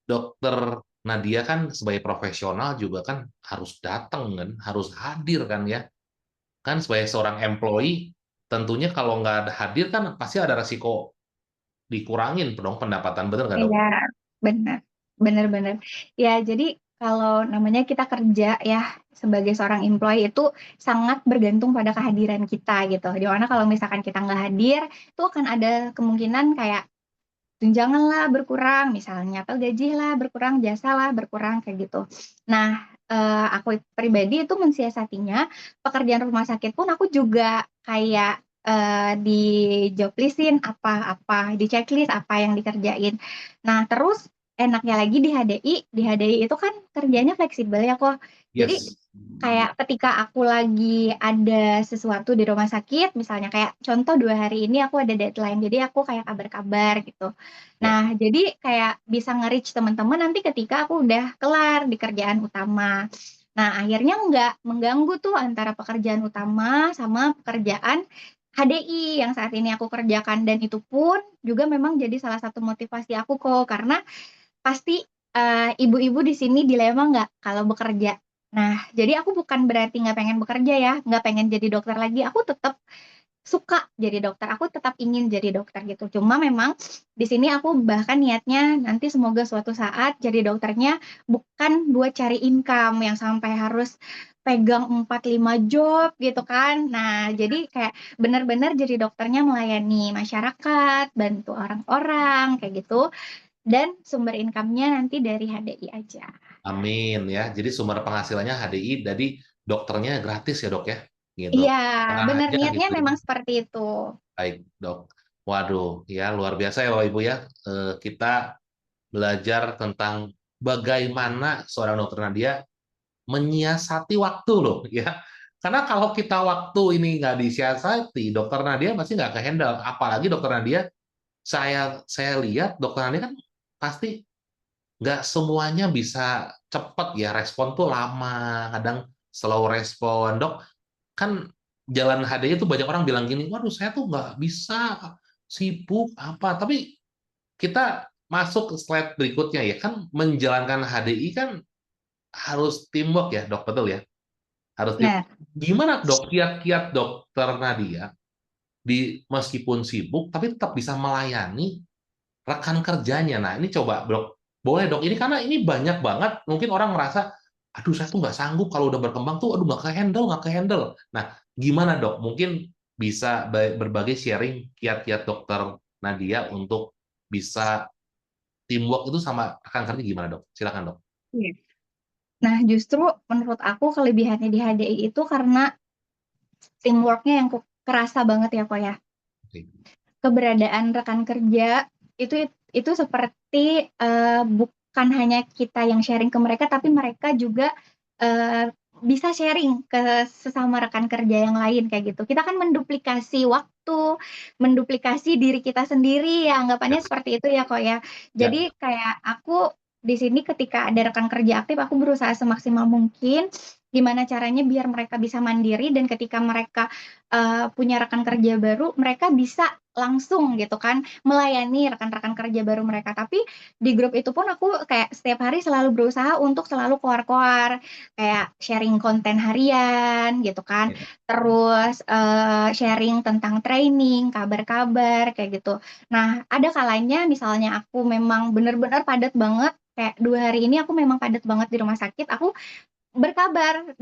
dokter Nadia kan sebagai profesional juga kan harus datang kan, harus hadir kan ya. Kan sebagai seorang employee, tentunya kalau nggak ada hadir kan pasti ada resiko dikurangin dong pendapatan, bener nggak dok? Iya, benar, benar-benar. Ya, jadi kalau namanya kita kerja ya sebagai seorang employee itu sangat bergantung pada kehadiran kita gitu. Di mana kalau misalkan kita nggak hadir, itu akan ada kemungkinan kayak tunjangan lah berkurang misalnya, atau gaji lah berkurang, jasa lah berkurang kayak gitu. Nah, aku pribadi itu mensiasatinya pekerjaan rumah sakit pun aku juga kayak di job listin apa-apa, di checklist apa yang dikerjain. Nah, terus enaknya lagi di HDI itu kan kerjanya fleksibel ya kok. Jadi Yes. kayak ketika aku lagi ada sesuatu di rumah sakit, misalnya kayak contoh 2 hari ini aku ada deadline, jadi aku kayak kabar-kabar gitu. Ya. Nah, jadi kayak bisa nge-reach teman-teman nanti ketika aku udah kelar di kerjaan utama. Nah, akhirnya nggak mengganggu tuh antara pekerjaan utama sama pekerjaan HDI yang saat ini aku kerjakan. Dan itu pun juga memang jadi salah satu motivasi aku kok, karena pasti ibu-ibu di sini dilema nggak kalau bekerja. Nah, jadi aku bukan berarti nggak pengen bekerja ya, nggak pengen jadi dokter lagi. Aku tetap suka jadi dokter, aku tetap ingin jadi dokter gitu. Cuma memang di sini aku bahkan niatnya nanti semoga suatu saat jadi dokternya bukan buat cari income yang sampai harus pegang 4-5 job gitu kan. Nah, jadi kayak benar-benar jadi dokternya melayani masyarakat, bantu orang-orang kayak gitu, dan sumber income-nya nanti dari HDI aja. Amin ya. Jadi sumber penghasilannya HDI, jadi dokternya gratis ya dok ya, gitu. Iya, Tengah benar aja niatnya gitu ya. memang seperti itu. Baik dok. Waduh, ya luar biasa ya Bapak Ibu ya. Kita belajar tentang bagaimana seorang dokter Nadia menyiasati waktu loh ya. Karena kalau kita waktu ini nggak disiasati, dokter Nadia pasti nggak kehandle. Apalagi dokter Nadia, saya lihat dokter Nadia kan pasti nggak semuanya bisa cepat ya, respon tuh lama, kadang slow respon. Dok, kan jalan HDI itu banyak orang bilang gini, waduh saya tuh nggak bisa, sibuk apa. Tapi kita masuk ke slide berikutnya ya, kan menjalankan HDI kan harus teamwork ya dok, betul ya? Harus teamwork. Nah, Gimana dok, kiat-kiat dokter Nadia meskipun sibuk tapi tetap bisa melayani rekan kerjanya. Nah, ini coba dok, boleh dok, ini karena ini banyak banget, mungkin orang merasa, aduh saya tuh nggak sanggup kalau udah berkembang tuh, aduh nggak ke-handle. Nah, gimana dok? Mungkin bisa berbagi sharing kiat-kiat dokter Nadia untuk bisa teamwork itu sama rekan kerja gimana dok? Silakan dok. iya. Nah, justru menurut aku kelebihannya di HDI itu karena teamwork-nya yang kerasa banget ya kok ya. Oke. Keberadaan rekan kerja itu seperti bukan hanya kita yang sharing ke mereka, tapi mereka juga bisa sharing ke sesama rekan kerja yang lain kayak gitu. Kita kan menduplikasi waktu, menduplikasi diri kita sendiri ya, Ya, anggapannya seperti itu ya kok ya. ya, Jadi kayak aku di sini ketika ada rekan kerja aktif, aku berusaha semaksimal mungkin gimana caranya biar mereka bisa mandiri, dan ketika mereka punya rekan kerja baru, mereka bisa langsung gitu kan melayani rekan-rekan kerja baru mereka. Tapi di grup itu pun aku kayak setiap hari selalu berusaha untuk selalu koar-koar, kayak sharing konten harian gitu kan, ya. terus sharing tentang training, kabar-kabar kayak gitu. Nah, ada kalanya misalnya aku memang benar-benar padat banget, kayak 2 hari ini aku memang padat banget di rumah sakit, aku berkabar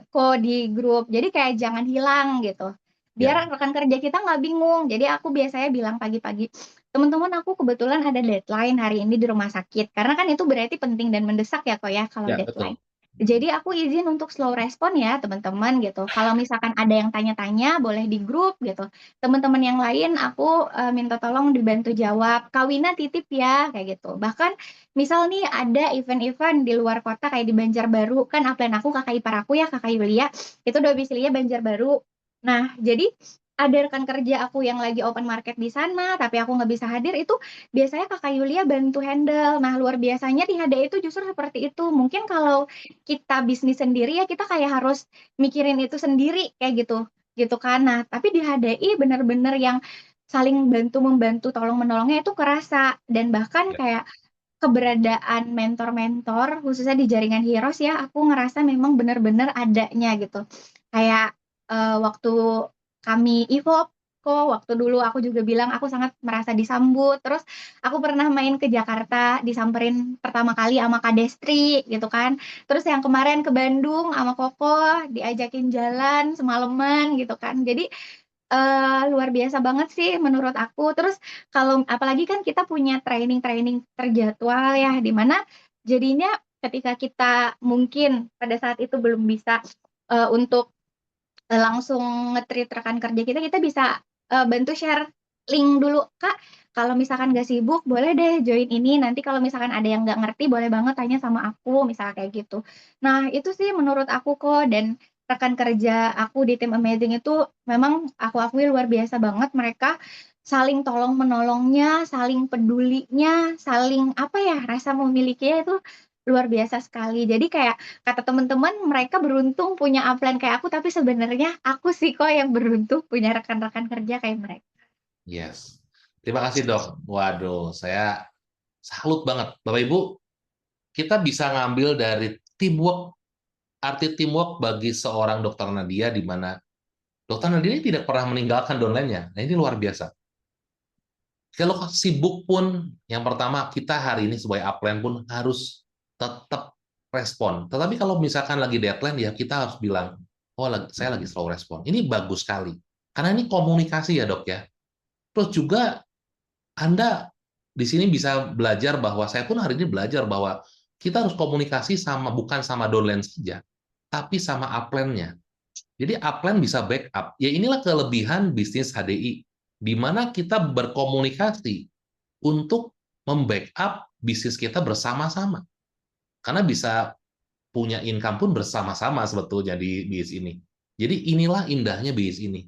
kok di grup. Jadi kayak jangan hilang gitu. Ya. Biar rekan kerja kita nggak bingung. Jadi aku biasanya bilang pagi-pagi, teman-teman aku kebetulan ada deadline hari ini di rumah sakit. Karena kan itu berarti penting dan mendesak ya kok ya kalau Ya, deadline. betul. Jadi aku izin untuk slow respon ya teman-teman gitu. Kalau misalkan ada yang tanya-tanya boleh di grup gitu. Teman-teman yang lain aku minta tolong dibantu jawab. Kawina titip ya kayak gitu. Bahkan misal nih ada event-event di luar kota kayak di Banjarbaru, kan upline aku kakak ipar aku ya, kakak Yulia, itu domisilinya Banjarbaru. Nah, jadi ada rekan kerja aku yang lagi open market di sana, tapi aku nggak bisa hadir, itu biasanya kakak Yulia bantu handle. Nah, luar biasanya di HDI itu justru seperti itu. Mungkin kalau kita bisnis sendiri ya kita kayak harus mikirin itu sendiri kayak gitu, gitu kan. Nah, tapi di HDI benar-benar yang saling bantu-membantu, tolong-menolongnya itu kerasa. Dan bahkan Ya. kayak keberadaan mentor-mentor khususnya di jaringan Heroes ya, aku ngerasa memang benar-benar adanya gitu. Kayak waktu kami evolve kok. Waktu dulu aku juga bilang aku sangat merasa disambut. Terus aku pernah main ke Jakarta, disamperin pertama kali sama Kak Destri gitu kan. Terus yang kemarin ke Bandung sama Koko, diajakin jalan semalaman gitu kan. Jadi luar biasa banget sih menurut aku. Terus kalau apalagi kan kita punya training-training terjadwal ya, di mana jadinya ketika kita mungkin pada saat itu belum bisa untuk langsung nge-treat rekan kerja kita, kita bisa bantu share link dulu, Kak. Kalau misalkan nggak sibuk, boleh deh join ini. Nanti kalau misalkan ada yang nggak ngerti, boleh banget tanya sama aku, misalnya kayak gitu. Nah, itu sih menurut aku kok. Dan rekan kerja aku di tim Amazing itu memang aku akui luar biasa banget. Mereka saling tolong menolongnya, saling pedulinya, saling apa ya, rasa memilikinya itu luar biasa sekali. Jadi kayak kata teman-teman mereka beruntung punya upline kayak aku, tapi sebenarnya aku sih kok yang beruntung punya rekan-rekan kerja kayak mereka. Yes. Terima kasih dok. Waduh, saya salut banget. Bapak Ibu, kita bisa ngambil dari teamwork, arti teamwork bagi seorang dokter Nadia di mana dokter Nadia ini tidak pernah meninggalkan downline-nya. Nah, ini luar biasa. Kalau sibuk pun, yang pertama kita hari ini sebagai upline pun harus tetap respon. Tetapi kalau misalkan lagi deadline ya kita harus bilang, oh saya lagi slow respon. Ini bagus sekali. Karena ini komunikasi ya dok ya. Terus juga Anda di sini bisa belajar bahwa saya pun hari ini belajar bahwa kita harus komunikasi sama bukan sama downline saja, tapi sama upline-nya. Jadi upline bisa backup. Ya inilah kelebihan bisnis HDI, di mana kita berkomunikasi untuk membackup bisnis kita bersama-sama. Karena bisa punya income pun bersama-sama sebetulnya di bisnis ini. Jadi inilah indahnya bisnis ini.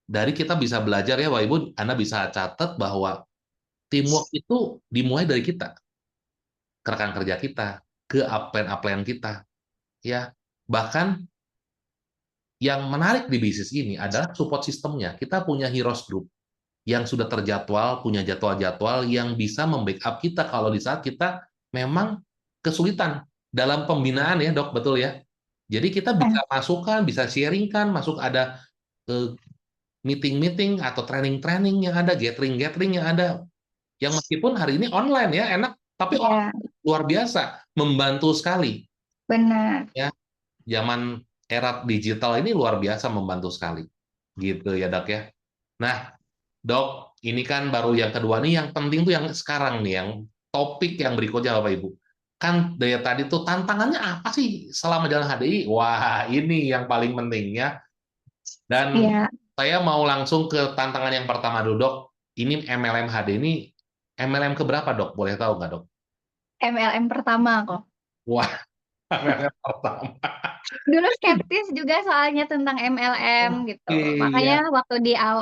Dari kita bisa belajar ya Bapak Ibu, Anda bisa catat bahwa teamwork itu dimulai dari kita, ke rekan kerja kita, ke upline-upline kita. Ya, bahkan yang menarik di bisnis ini adalah support sistemnya. Kita punya Heroes Group yang sudah terjadwal, punya jadwal-jadwal yang bisa membackup kita kalau di saat kita memang kesulitan dalam pembinaan ya dok, betul ya? Jadi kita Ya, bisa masukkan, bisa sharingkan, masuk ada meeting-meeting atau training-training yang ada, gathering-gathering yang ada, yang meskipun hari ini online ya enak, tapi iya, luar biasa, membantu sekali benar. ya. Zaman era digital ini luar biasa membantu sekali, gitu ya dok ya. Nah, Dok, ini kan baru yang kedua nih, yang penting tuh yang sekarang nih, yang topik yang berikutnya Bapak Ibu. Kan dari tadi tuh tantangannya apa sih selama jalan HDI? Wah, ini yang paling penting ya. Dan Iya, saya mau langsung ke tantangan yang pertama dulu, Dok. Ini MLM HD ini MLM keberapa, Dok? Boleh tahu nggak, Dok? MLM pertama kok. Wah, MLM pertama. Dulu skeptis juga soalnya tentang MLM gitu. Oke, Makanya ya. waktu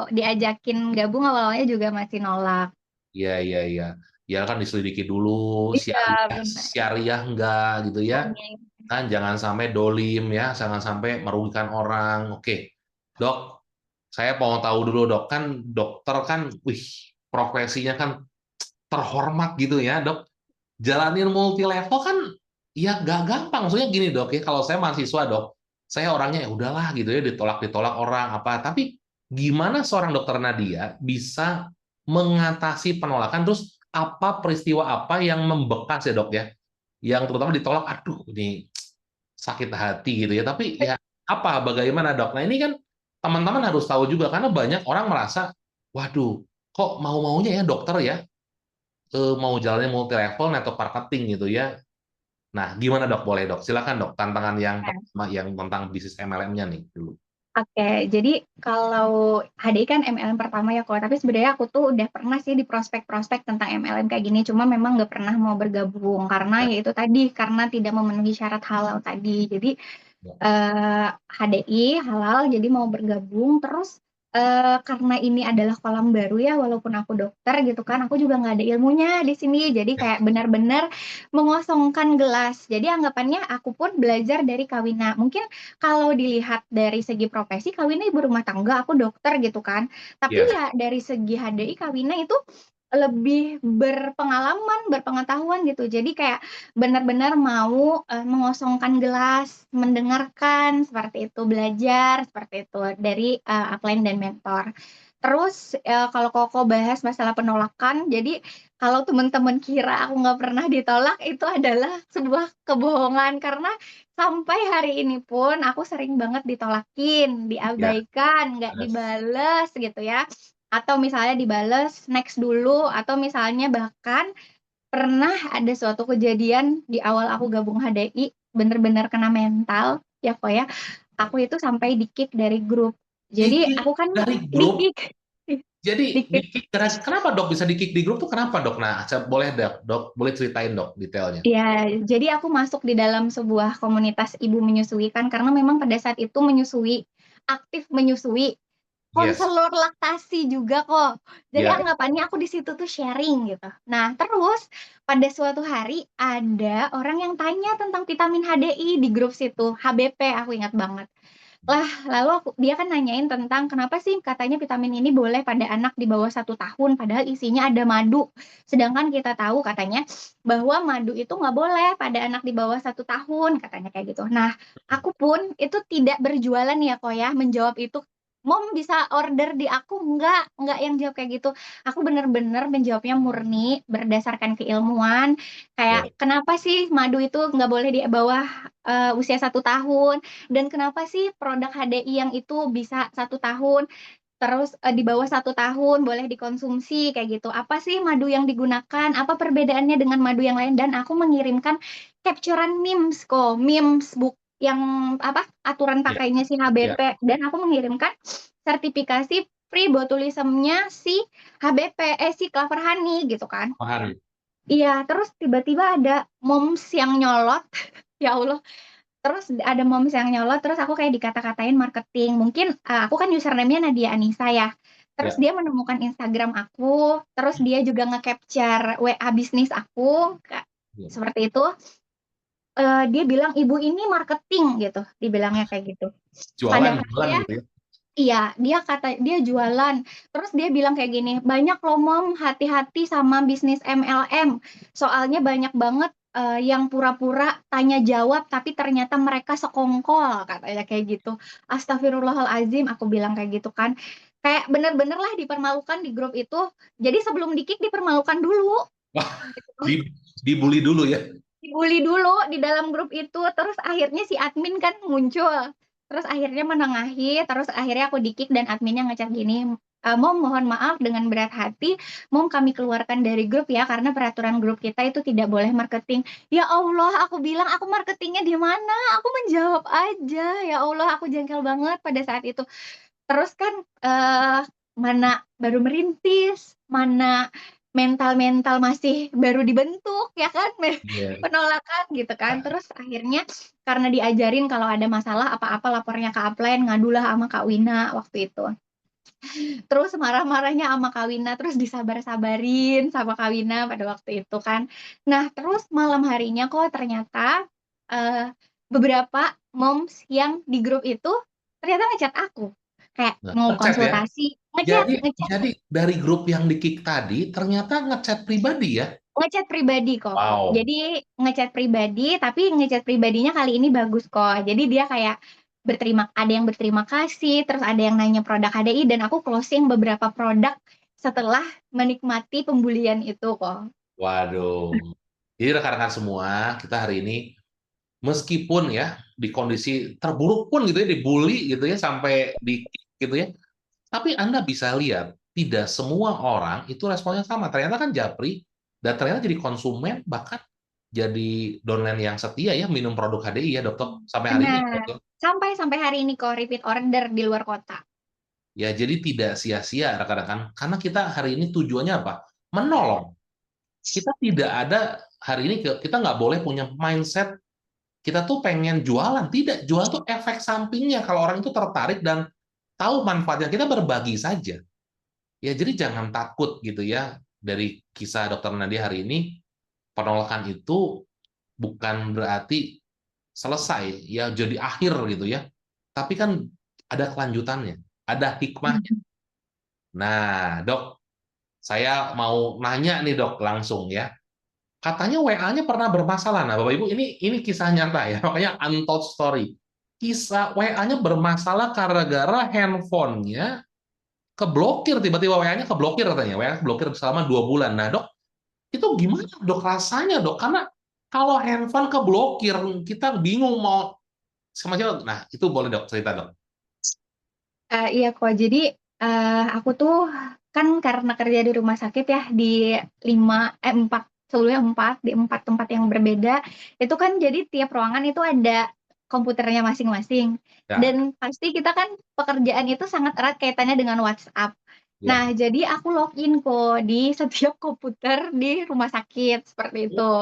diajakin gabung awal-awalnya juga masih nolak. Iya, iya, iya. Ya kan diselidiki dulu, Iya, syariah, benar. syariah enggak gitu ya. Amin. Kan jangan sampai dolim ya, jangan sampai merugikan orang. Oke, dok, saya mau tahu dulu dok, kan dokter kan, wih, profesinya kan terhormat gitu ya dok. Jalanin multi level kan, ya gak gampang. Maksudnya gini dok ya, kalau saya mahasiswa dok, saya orangnya ya udahlah gitu ya, ditolak-ditolak orang apa. Tapi gimana seorang dokter Nadia bisa mengatasi penolakan, terus apa peristiwa apa yang membekas ya dok ya, yang terutama ditolak, aduh ini sakit hati gitu ya. Tapi ya apa, bagaimana dok? Nah ini kan teman-teman harus tahu juga karena banyak orang merasa, waduh, kok mau-maunya ya dokter ya mau jalannya multi level network marketing gitu ya. Nah gimana dok? Boleh dok? Silakan dok. Tantangan yang pertama yang tentang bisnis MLM-nya nih dulu. Oke, jadi kalau HDI kan MLM pertama ya kok, tapi sebenarnya aku tuh udah pernah sih di prospek-prospek tentang MLM kayak gini, cuma memang nggak pernah mau bergabung karena Ya, ya itu tadi karena tidak memenuhi syarat halal tadi. Jadi ya. HDI halal jadi mau bergabung terus karena ini adalah kolam baru ya walaupun aku dokter gitu kan aku juga nggak ada ilmunya di sini jadi kayak benar-benar mengosongkan gelas jadi anggapannya aku pun belajar dari Kawina mungkin kalau dilihat dari segi profesi Kawina ibu rumah tangga aku dokter gitu kan tapi Yes. ya dari segi HDI Kawina itu lebih berpengalaman, berpengetahuan gitu. Jadi kayak benar-benar mau mengosongkan gelas, mendengarkan seperti itu, belajar seperti itu dari upline dan mentor. Terus kalau Koko bahas masalah penolakan, jadi kalau teman-teman kira aku nggak pernah ditolak, itu adalah sebuah kebohongan karena sampai hari ini pun aku sering banget ditolakin, Ya. diabaikan, nggak dibales gitu ya. Atau misalnya dibales next dulu, atau misalnya bahkan pernah ada suatu kejadian di awal aku gabung HDI, bener-bener kena mental, ya kok ya. Aku itu sampai di-kick dari grup. Jadi Di-kick aku kan dari grup. di-kick. Jadi Di-kick. di-kick, kenapa dok bisa di-kick di grup tuh kenapa dok? Nah, boleh dok, boleh ceritain dok detailnya. Ya, jadi aku masuk di dalam sebuah komunitas ibu menyusui kan, karena memang pada saat itu menyusui, aktif menyusui, Yes. konselor laktasi juga kok. Jadi Ya. anggapannya aku di situ tuh sharing gitu. Nah, terus pada suatu hari ada orang yang tanya tentang vitamin HDI di grup situ, HBP aku ingat banget. Lah, lalu dia kan nanyain tentang kenapa sih katanya vitamin ini boleh pada anak di bawah 1 tahun, padahal isinya ada madu. Sedangkan kita tahu katanya bahwa madu itu nggak boleh pada anak di bawah 1 tahun, katanya kayak gitu. Nah, aku pun itu tidak berjualan ya kok ya, menjawab itu. Mom bisa order di aku? Nggak yang jawab kayak gitu. Aku bener-bener menjawabnya murni, berdasarkan keilmuan. Ya. Kayak, kenapa sih madu itu nggak boleh di bawah usia 1 tahun? Dan kenapa sih produk HDI yang itu bisa 1 tahun, terus di bawah 1 tahun boleh dikonsumsi kayak gitu. Apa sih madu yang digunakan? Apa perbedaannya dengan madu yang lain? Dan aku mengirimkan capturean memes kok, memes yang apa aturan Ya. pakainya si Ya. HBP. Dan aku mengirimkan sertifikasi free botulismnya si HBP, si Clover Honey gitu kan. Paham. Iya, terus tiba-tiba ada moms yang nyolot, ya Allah. Terus ada moms yang nyolot, terus aku kayak dikata-katain marketing. Mungkin aku kan username-nya Nadia Anissa ya. Terus Ya. dia menemukan Instagram aku, terus dia juga nge-capture WA bisnis aku, Ya. seperti itu. Dia bilang ibu ini marketing gitu, dibilangnya kayak gitu. Jualan, Padahal jualan dia, gitu ya. iya, dia jualan. Terus dia bilang kayak gini, banyak loh mom, hati-hati sama bisnis MLM. Soalnya banyak banget yang pura-pura tanya jawab, tapi ternyata mereka sekongkol, katanya kayak gitu. Astagfirullahalazim, aku bilang kayak gitu kan. Kayak bener-bener lah dipermalukan di grup itu. Jadi sebelum di-kick dipermalukan dulu. Wah, dibully dulu ya. Dibully dulu di dalam grup itu, terus akhirnya si admin kan muncul, terus akhirnya menengahi, terus akhirnya aku di-kick dan adminnya ngechat gini, "Mom, mohon maaf dengan berat hati, Mom kami keluarkan dari grup ya, karena peraturan grup kita itu tidak boleh marketing." Ya Allah, aku bilang, "Aku marketingnya di mana? Aku menjawab aja." Ya Allah, aku jengkel banget pada saat itu. Terus kan, mana baru merintis, mana mental-mental masih baru dibentuk ya kan, Iya. penolakan gitu kan. Terus akhirnya karena diajarin kalau ada masalah apa-apa lapornya ke upline, ngadulah sama Kak Wina waktu itu. Terus marah-marahnya sama Kak Wina, terus disabar-sabarin sama Kak Wina pada waktu itu kan. Nah, terus malam harinya kok ternyata, eee, beberapa moms yang di grup itu ternyata nge-chat aku, kayak Nah, mau ngechat ya. konsultasi, nge-chat Jadi nge-chat jadi dari grup yang di-kick tadi ternyata ngechat pribadi ya. nge-chat pribadi kok. Wow. Jadi nge-chat pribadi, tapi nge-chat pribadinya kali ini bagus kok. Jadi dia kayak ada yang berterima kasih, terus ada yang nanya produk HDI dan aku closing beberapa produk setelah menikmati pembulian itu kok. Waduh. Jadi rekan-rekan semua, kita hari ini meskipun ya di kondisi terburuk pun gitu ya, dibully gitu ya sampai di gitu ya. Tapi Anda bisa lihat tidak semua orang itu responnya sama. Ternyata kan Japri dan ternyata jadi konsumen bahkan jadi downline yang setia ya minum produk HDI ya dokter sampai hari ini ya, Benar. dokter. Sampai hari ini kok repeat order di luar kota. Ya jadi tidak sia-sia rekan-rekan karena kita hari ini tujuannya apa? Menolong. Kita tidak ada hari ini kita nggak boleh punya mindset kita tuh pengen jualan. Tidak, jualan tuh efek sampingnya kalau orang itu tertarik dan tahu manfaatnya kita berbagi saja. Ya jadi jangan takut gitu ya dari kisah dokter Nadia hari ini penolakan itu bukan berarti selesai ya jadi akhir gitu ya. Tapi kan ada kelanjutannya, ada hikmahnya. Nah, Dok, saya mau nanya nih Dok langsung ya. Katanya WA-nya pernah bermasalah. Nah, Bapak Ibu, ini kisah nyata ya, makanya untold story. Kisah WA-nya bermasalah gara-gara handphonenya keblokir, tiba-tiba WA-nya keblokir katanya, WA keblokir selama 2 bulan. Nah dok, itu gimana dok rasanya dok? Karena kalau handphone keblokir, kita bingung mau sama siapa. Nah itu boleh dok cerita dok. Iya kok. Jadi aku tuh kan karena kerja di rumah sakit ya di empat sebelumnya empat di 4 tempat yang berbeda. Itu kan jadi tiap ruangan itu ada komputernya masing-masing. Dan Ya, pasti kita kan pekerjaan itu sangat erat kaitannya dengan WhatsApp. Nah, ya. jadi aku login kok di setiap komputer di rumah sakit seperti itu.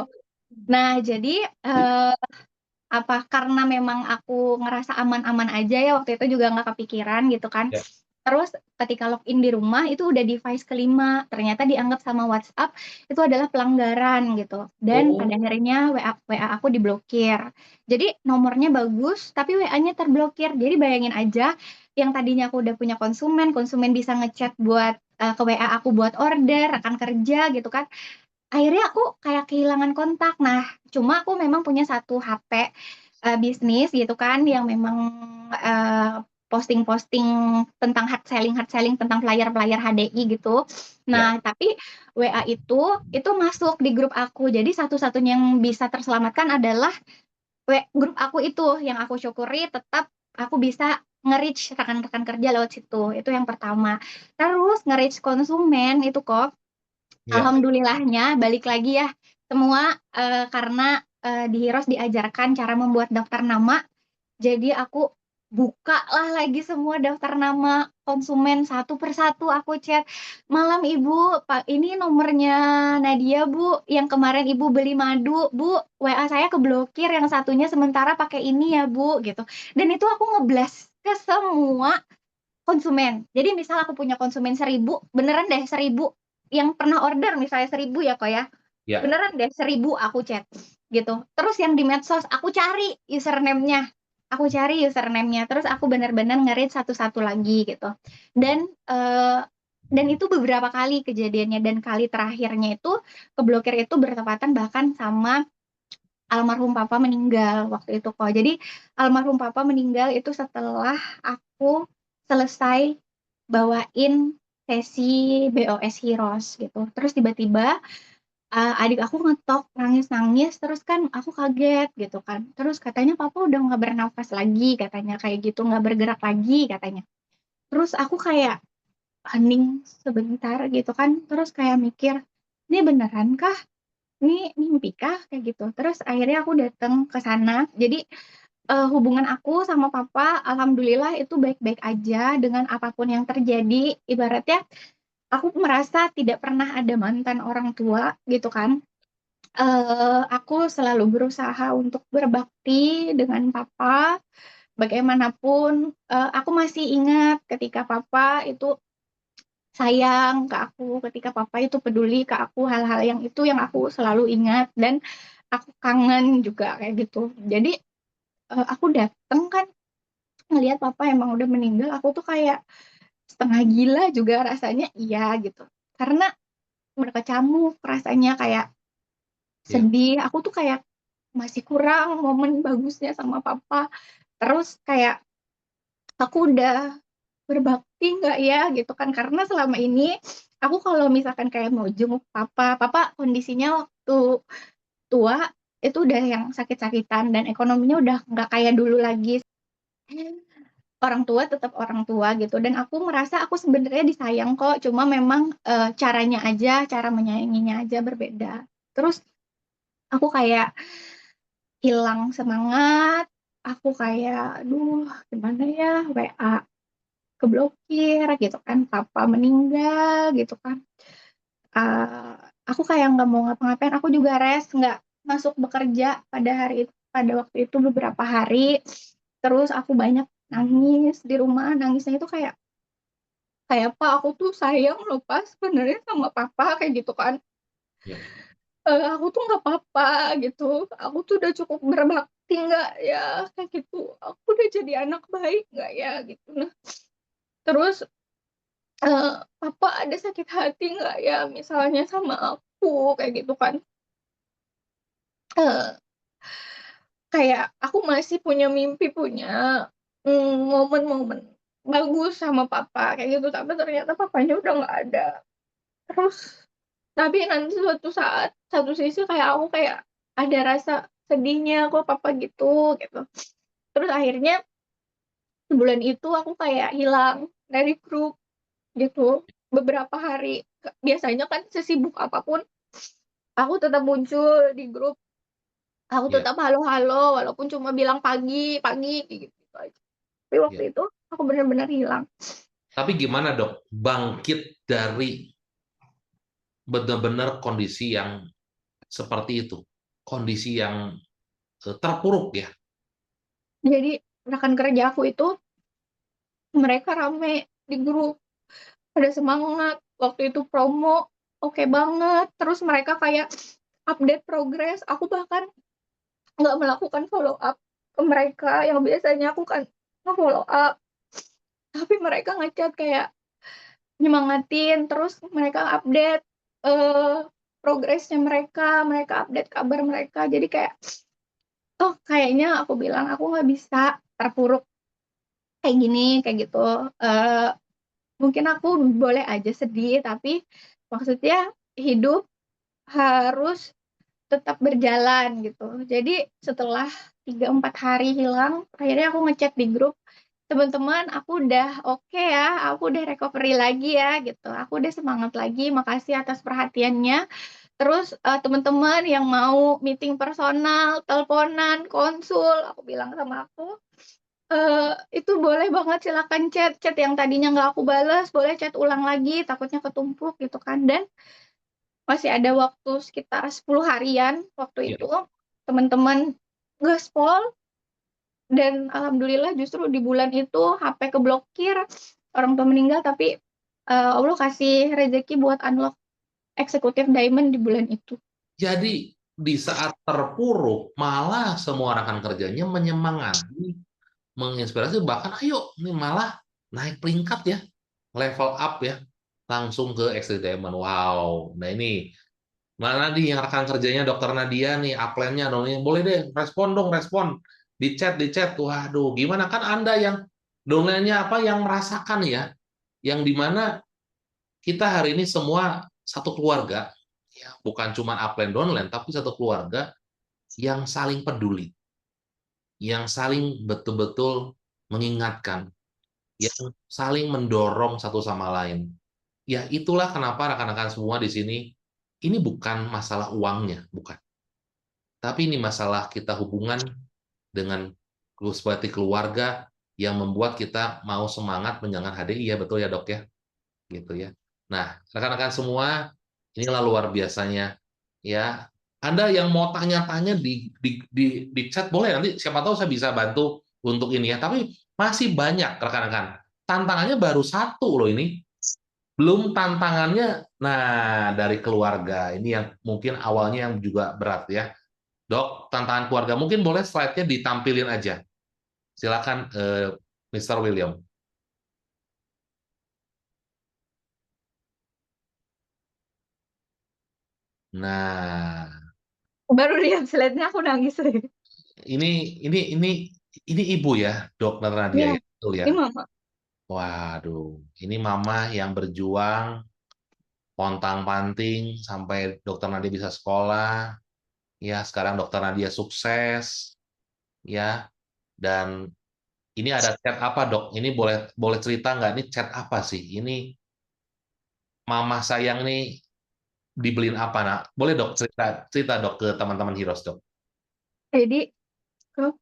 Nah, jadi eh, karena memang aku ngerasa aman-aman aja ya waktu itu juga nggak kepikiran gitu kan. Ya. Terus ketika login di rumah itu udah device kelima, ternyata dianggap sama WhatsApp itu adalah pelanggaran gitu. Dan pada Oh, akhirnya WA aku diblokir. Jadi nomornya bagus tapi WA-nya terblokir. Jadi bayangin aja yang tadinya aku udah punya konsumen, konsumen bisa ngechat buat ke WA aku buat order, rekan kerja gitu kan. Akhirnya aku kayak kehilangan kontak. Nah, cuma aku memang punya satu HP bisnis gitu kan yang memang posting-posting tentang hard selling tentang flyer-flyer HDI gitu. ya. Nah, tapi WA itu masuk di grup aku. Jadi satu-satunya yang bisa terselamatkan adalah grup aku itu yang aku syukuri tetap aku bisa nge-reach rekan-rekan kerja lewat situ. Itu yang pertama. Terus nge-reach konsumen itu kok Ya. alhamdulillahnya balik lagi ya semua karena di Heroes diajarkan cara membuat daftar nama. Jadi aku buka lah lagi semua daftar nama konsumen satu persatu aku chat. Malam Ibu, Pak, ini nomornya Nadia Bu, yang kemarin Ibu beli madu, Bu, WA saya keblokir yang satunya sementara pakai ini ya Bu gitu. Dan itu aku ngeblast ke semua konsumen. Jadi misal aku punya konsumen 1.000, beneran deh 1.000 yang pernah order misalnya 1.000 ya kok ya. Ya. Beneran deh 1.000 aku chat gitu. Terus yang di medsos aku cari username-nya. Aku cari username-nya. Terus aku bener-bener ngerit satu-satu lagi gitu. Dan dan itu beberapa kali kejadiannya dan kali terakhirnya itu keblokir itu bertepatan bahkan sama almarhum papa meninggal waktu itu kok. Jadi almarhum papa meninggal itu setelah aku selesai bawain sesi BOS Heroes gitu. Terus tiba-tiba adik aku ngetok nangis-nangis terus kan aku kaget gitu kan. Terus katanya papa udah nggak bernafas lagi katanya kayak gitu nggak bergerak lagi katanya. Terus aku kayak hening sebentar gitu kan. Terus kayak mikir ini beneran kah? Ini mimpi kah kayak gitu. Terus akhirnya aku datang ke sana. Jadi hubungan aku sama papa alhamdulillah itu baik-baik aja dengan apapun yang terjadi. Ibaratnya aku merasa tidak pernah ada mantan orang tua gitu kan. Aku selalu berusaha untuk berbakti dengan papa. Bagaimanapun, aku masih ingat ketika papa itu sayang ke aku, ketika papa itu peduli ke aku, hal-hal yang itu yang aku selalu ingat dan aku kangen juga kayak gitu. Jadi aku dateng kan ngelihat papa emang udah meninggal, aku tuh kayak setengah gila juga rasanya iya gitu. Karena berkecamuk rasanya kayak Ya. sedih. Aku tuh kayak masih kurang momen bagusnya sama papa. Terus kayak aku udah berbakti nggak ya gitu kan karena selama ini aku kalau misalkan kayak mau jenguk papa kondisinya waktu tua itu udah yang sakit-sakitan dan ekonominya udah nggak kayak dulu lagi. Orang tua tetap orang tua gitu dan aku merasa aku sebenarnya disayang kok cuma memang caranya aja cara menyayanginya aja berbeda. Terus aku kayak hilang semangat, aku kayak aduh gimana ya WA keblokir gitu kan, papa meninggal gitu kan. Eh, aku kayak nggak mau ngapa-ngapain, aku juga nggak masuk bekerja pada waktu itu beberapa hari. Terus aku banyak nangis di rumah, nangisnya itu kayak kayak pak aku tuh sayang loh pas sebenarnya sama papa kayak gitu kan. Ya. Aku tuh nggak apa-apa gitu, aku tuh udah cukup berbakti nggak ya kayak gitu, aku udah jadi anak baik nggak ya gitu. Nah terus papa ada sakit hati nggak ya misalnya sama aku kayak gitu kan. Eh, kayak aku masih punya mimpi punya momen-momen bagus sama papa kayak gitu, tapi ternyata papanya udah nggak ada. Terus tapi nanti suatu saat, satu sisi kayak aku kayak ada rasa sedihnya, kok papa gitu, gitu. Terus akhirnya sebulan itu aku kayak hilang dari grup gitu, beberapa hari. Biasanya kan sesibuk apapun, aku tetap muncul di grup, aku Ya, tetap halo-halo, walaupun cuma bilang pagi, pagi, kayak gitu aja. Tapi waktu ya. itu aku benar-benar hilang. Tapi gimana dok, bangkit dari benar-benar kondisi yang seperti itu, kondisi yang terpuruk ya? Jadi rekan kerja aku itu mereka rame di grup, pada semangat, waktu itu promo oke banget, terus mereka kayak update progres, aku bahkan nggak melakukan follow up ke mereka, yang biasanya aku kan nge-follow up, tapi mereka nge-chat kayak nyemangatin, terus mereka update, eee, progresnya mereka, mereka update kabar mereka, jadi kayak, "Oh kayaknya," aku bilang, "aku nggak bisa terpuruk kayak gini," kayak gitu, eee, "mungkin aku boleh aja sedih, tapi maksudnya hidup harus tetap berjalan," gitu. Jadi setelah 3 4 hari hilang, akhirnya aku nge-chat di grup, "Teman-teman, aku udah oke ya, aku udah recovery lagi ya," gitu, "aku udah semangat lagi, makasih atas perhatiannya. Terus, teman-teman yang mau meeting personal, teleponan, konsul," aku bilang sama aku, "itu boleh banget silakan chat, chat yang tadinya nggak aku bales, boleh chat ulang lagi, takutnya ketumpuk," gitu kan. Dan masih ada waktu sekitar 10 harian waktu Ya. itu, teman-teman gaspol, dan alhamdulillah justru di bulan itu HP keblokir, orang tua meninggal, tapi, Allah kasih rezeki buat unlock eksekutif diamond di bulan itu. Jadi di saat terpuruk malah semua rekan kerjanya menyemangati, menginspirasi, bahkan ayo ini malah naik peringkat ya, level up ya, langsung ke Extra Diamond. Wow. Nah ini mana nih yang rekan kerjanya dokter Nadia nih, upline-nya dong ini. Boleh deh, respon dong, respon. Di chat. Waduh, gimana kan Anda yang downline-nya apa yang merasakan ya, yang dimana kita hari ini semua satu keluarga, ya bukan cuma upline downline, tapi satu keluarga yang saling peduli, yang saling betul-betul mengingatkan, yang saling mendorong satu sama lain. Ya itulah kenapa rekan-rekan semua di sini, ini bukan masalah uangnya, bukan. Tapi ini masalah kita hubungan dengan seperti keluarga yang membuat kita mau semangat menjalankan HDI ya, betul ya dok ya, gitu ya. Nah rekan-rekan semua, inilah luar biasanya ya. Anda yang mau tanya-tanya di chat boleh, nanti siapa tahu saya bisa bantu untuk ini ya. Tapi masih banyak rekan-rekan. Tantangannya baru satu loh ini. Belum tantangannya, nah dari keluarga. Ini yang mungkin awalnya yang juga berat ya. Dok, tantangan keluarga. Mungkin boleh slide-nya ditampilin aja. Silakan, Mr. William. Nah, Baru lihat slide-nya aku nangis lagi. ini ini ini ini ibu ya, Dokter Nadia Iya, ya, betul ya. ini mama. Waduh, ini mama yang berjuang pontang-panting sampai Dokter Nadia bisa sekolah. Ya, sekarang Dokter Nadia sukses, ya. Dan ini ada chat apa, Dok? Ini boleh boleh cerita nggak? Ini chat apa sih? Ini mama sayang nih dibeliin apa, nak? Boleh, Dok, cerita cerita, Dok, ke teman-teman Heroes, Dok. Jadi, ke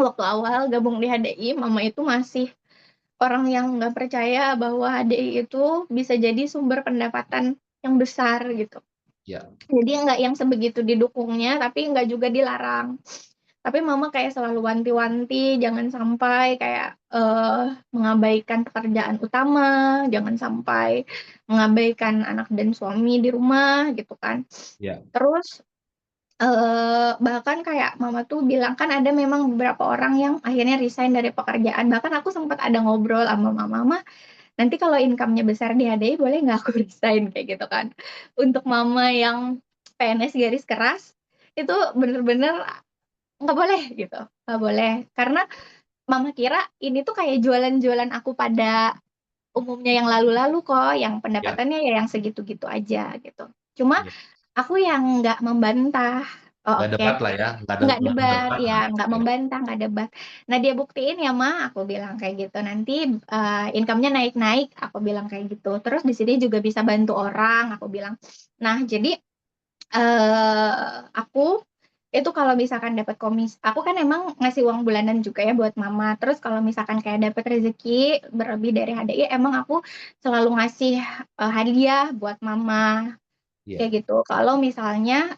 waktu awal gabung di HDI, mama itu masih orang yang nggak percaya bahwa HDI itu bisa jadi sumber pendapatan yang besar gitu. Ya, Jadi nggak yang sebegitu didukungnya, tapi nggak juga dilarang. Tapi mama kayak selalu wanti-wanti, jangan sampai kayak mengabaikan pekerjaan utama, jangan sampai mengabaikan anak dan suami di rumah gitu kan. ya, Terus bahkan kayak mama tuh bilang kan ada memang beberapa orang yang akhirnya resign dari pekerjaan. Bahkan aku sempat ada ngobrol sama mama, "Mama, nanti kalau income-nya besar di HDI boleh nggak aku resign?" Kayak gitu kan. Untuk mama yang PNS garis keras, itu bener-bener nggak boleh gitu, nggak boleh. Karena mama kira ini tuh kayak jualan-jualan aku pada umumnya yang lalu-lalu kok, yang Ya, pendapatannya ya yang segitu-gitu aja gitu. Cuma ya. aku yang nggak membantah. Oh, Nggak oke. debat lah ya, Nggak nggak debat, debat lah. ya nggak Ya, membantah, nggak debat. Nah dia buktiin ya Ma, aku bilang kayak gitu. Nanti income-nya naik-naik, aku bilang kayak gitu. Terus di sini juga bisa bantu orang, aku bilang. Nah jadi aku itu kalau misalkan dapat komisi, aku kan emang ngasih uang bulanan juga ya buat mama. Terus kalau misalkan kayak dapat rezeki berlebih dari HDI, emang aku selalu ngasih hadiah buat mama kayak ya, gitu. Kalau misalnya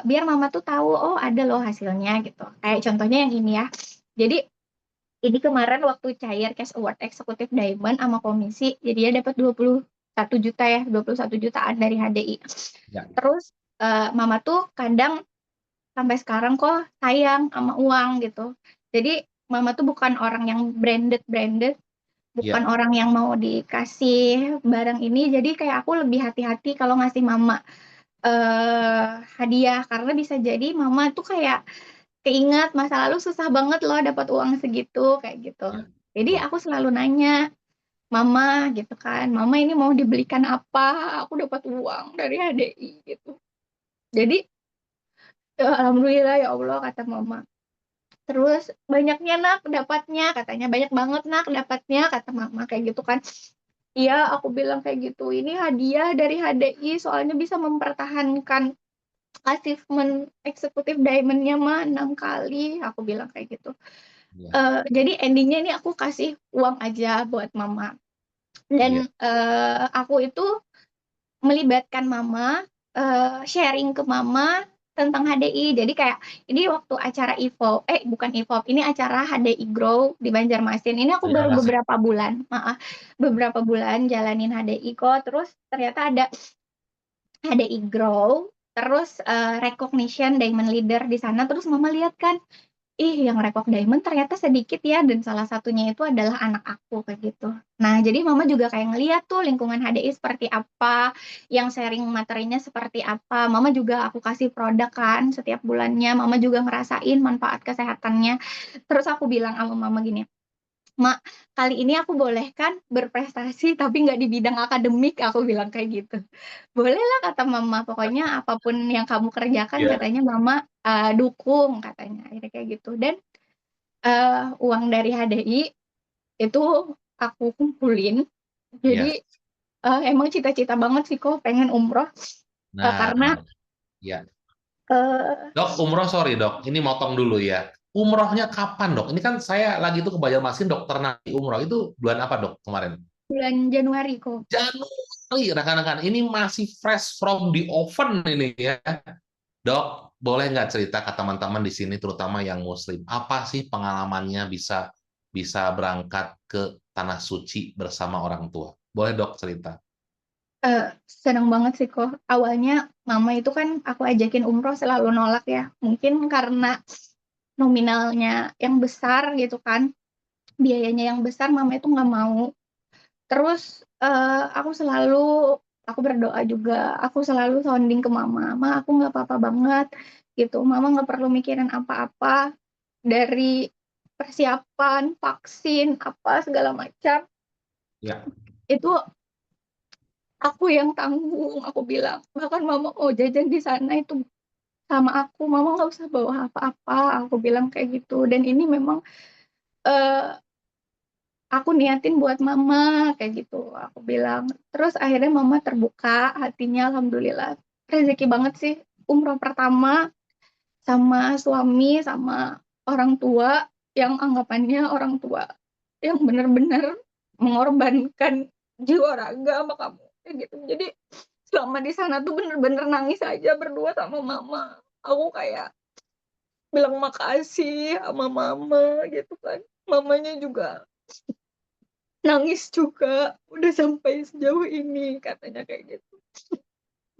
biar mama tuh tahu, oh ada loh hasilnya gitu. Kayak contohnya yang ini ya. Jadi ini kemarin waktu cair Cash Award Eksekutif Diamond sama komisi, jadi dia dapat 21 juta ya, 21 jutaan dari HDI. ya, Terus mama tuh kadang sampai sekarang kok sayang sama uang gitu. Jadi mama tuh bukan orang yang branded, bukan ya, orang yang mau dikasih barang ini. Jadi kayak aku lebih hati-hati kalau ngasih mama hadiah karena bisa jadi mama tuh kayak keingat masa lalu susah banget loh dapat uang segitu kayak gitu. ya, Jadi betul. aku selalu nanya, mama gitu kan, mama ini mau dibelikan apa? Aku dapat uang dari HDI gitu. Jadi ya, alhamdulillah ya Allah kata mama. Terus banyaknya nak dapatnya, katanya banyak banget nak dapatnya, kata mama kayak gitu kan. Iya, aku bilang kayak gitu. Ini hadiah dari HDI, soalnya bisa mempertahankan achievement eksekutif diamondnya mah 6 kali. Aku bilang kayak gitu. Ya, Jadi endingnya ini aku kasih uang aja buat mama. Dan ya, aku itu melibatkan mama, sharing ke mama tentang HDI. Jadi kayak ini waktu acara EVO, bukan EVO, ini acara HDI Grow di Banjarmasin. Ini aku baru ya, asik. beberapa bulan, maaf, beberapa bulan jalanin HDI kok. Terus ternyata ada HDI Grow, terus recognition Diamond Leader di sana. Terus mama lihat kan, ih yang rekor diamond ternyata sedikit ya dan salah satunya itu adalah anak aku kayak gitu. Nah, jadi mama juga kayak ngeliat tuh lingkungan HDI seperti apa, yang sharing materinya seperti apa. Mama juga aku kasih produk kan setiap bulannya, mama juga ngerasain manfaat kesehatannya. Terus aku bilang sama mama gini, Mak, kali ini aku boleh kan berprestasi tapi nggak di bidang akademik, aku bilang kayak gitu. Boleh lah kata mama, pokoknya apapun yang kamu kerjakan Ya, katanya mama dukung katanya. Akhirnya kayak gitu. Dan uang dari HDI itu aku kumpulin. Jadi ya. emang cita-cita banget sih kok pengen umroh. Nah, Karena ya. eh, Dok, umroh sorry dok, ini motong dulu ya. Umrohnya kapan dok? Ini kan saya lagi tuh ke Banjarmasin dokter nanti umroh itu bulan apa dok kemarin? bulan Januari kok. Januari, rekan-rekan. Ini masih fresh from the oven ini ya. Dok, boleh nggak cerita ke teman-teman di sini, terutama yang Muslim, apa sih pengalamannya bisa bisa berangkat ke tanah suci bersama orang tua? Boleh dok cerita? Senang banget sih kok. Awalnya mama itu kan aku ajakin umroh selalu nolak ya. Mungkin karena nominalnya yang besar gitu kan. Biayanya yang besar mama itu nggak mau. Terus aku selalu aku berdoa juga, aku selalu sounding ke mama, ma aku nggak apa-apa banget gitu, mama nggak perlu mikirin apa-apa dari persiapan vaksin apa segala macam Ya, itu aku yang tanggung, aku bilang bahkan mama mau jajan di sana itu sama aku, mama nggak usah bawa apa-apa, aku bilang kayak gitu. Dan ini memang eh, aku niatin buat mama kayak gitu aku bilang. Terus akhirnya mama terbuka hatinya, alhamdulillah rezeki banget sih umroh pertama sama suami sama orang tua yang anggapannya orang tua yang benar-benar mengorbankan jiwa raga sama kamu kayak gitu. Jadi selama di sana tuh bener-bener nangis aja berdua sama mama, aku kayak bilang makasih sama mama gitu kan. Mamanya juga nangis juga, udah sampai sejauh ini katanya kayak gitu.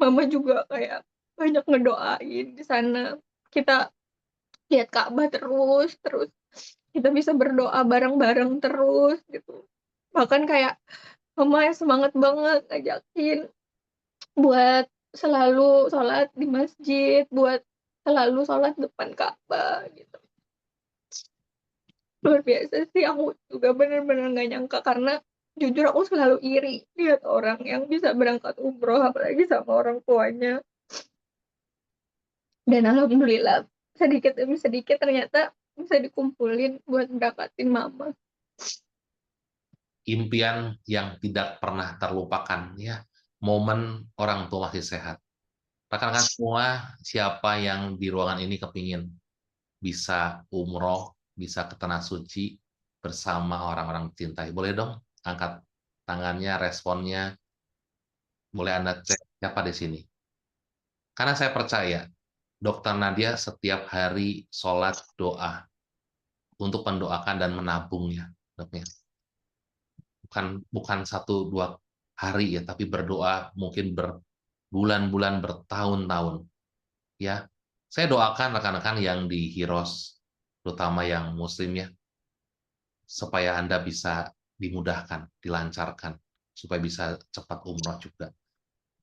Mama juga kayak banyak ngedoain di sana. Kita lihat Ka'bah terus, terus kita bisa berdoa bareng-bareng terus gitu. Bahkan kayak mama semangat banget ngajakin buat selalu sholat di masjid, buat selalu sholat depan Ka'bah gitu. Luar biasa sih, aku juga bener-bener nggak nyangka karena jujur aku selalu iri lihat orang yang bisa berangkat umroh, apalagi sama orang tuanya. Dan alhamdulillah sedikit demi sedikit ternyata bisa dikumpulin buat berangkatin mama. Impian yang tidak pernah terlupakan ya, momen orang tua masih sehat. Rekan-rekan semua, siapa yang di ruangan ini kepingin bisa umroh, bisa ke tanah suci bersama orang-orang cintai? Boleh dong angkat tangannya, responnya. Boleh Anda cek siapa di sini. Karena saya percaya, Dokter Nadia setiap hari sholat doa untuk mendoakan dan menabungnya, dok ya. Bukan bukan satu dua hari ya, tapi berdoa mungkin berbulan-bulan, bertahun-tahun. Ya, saya doakan rekan-rekan yang di Hiros, terutama yang Muslim ya, supaya Anda bisa dimudahkan, dilancarkan, supaya bisa cepat umroh juga.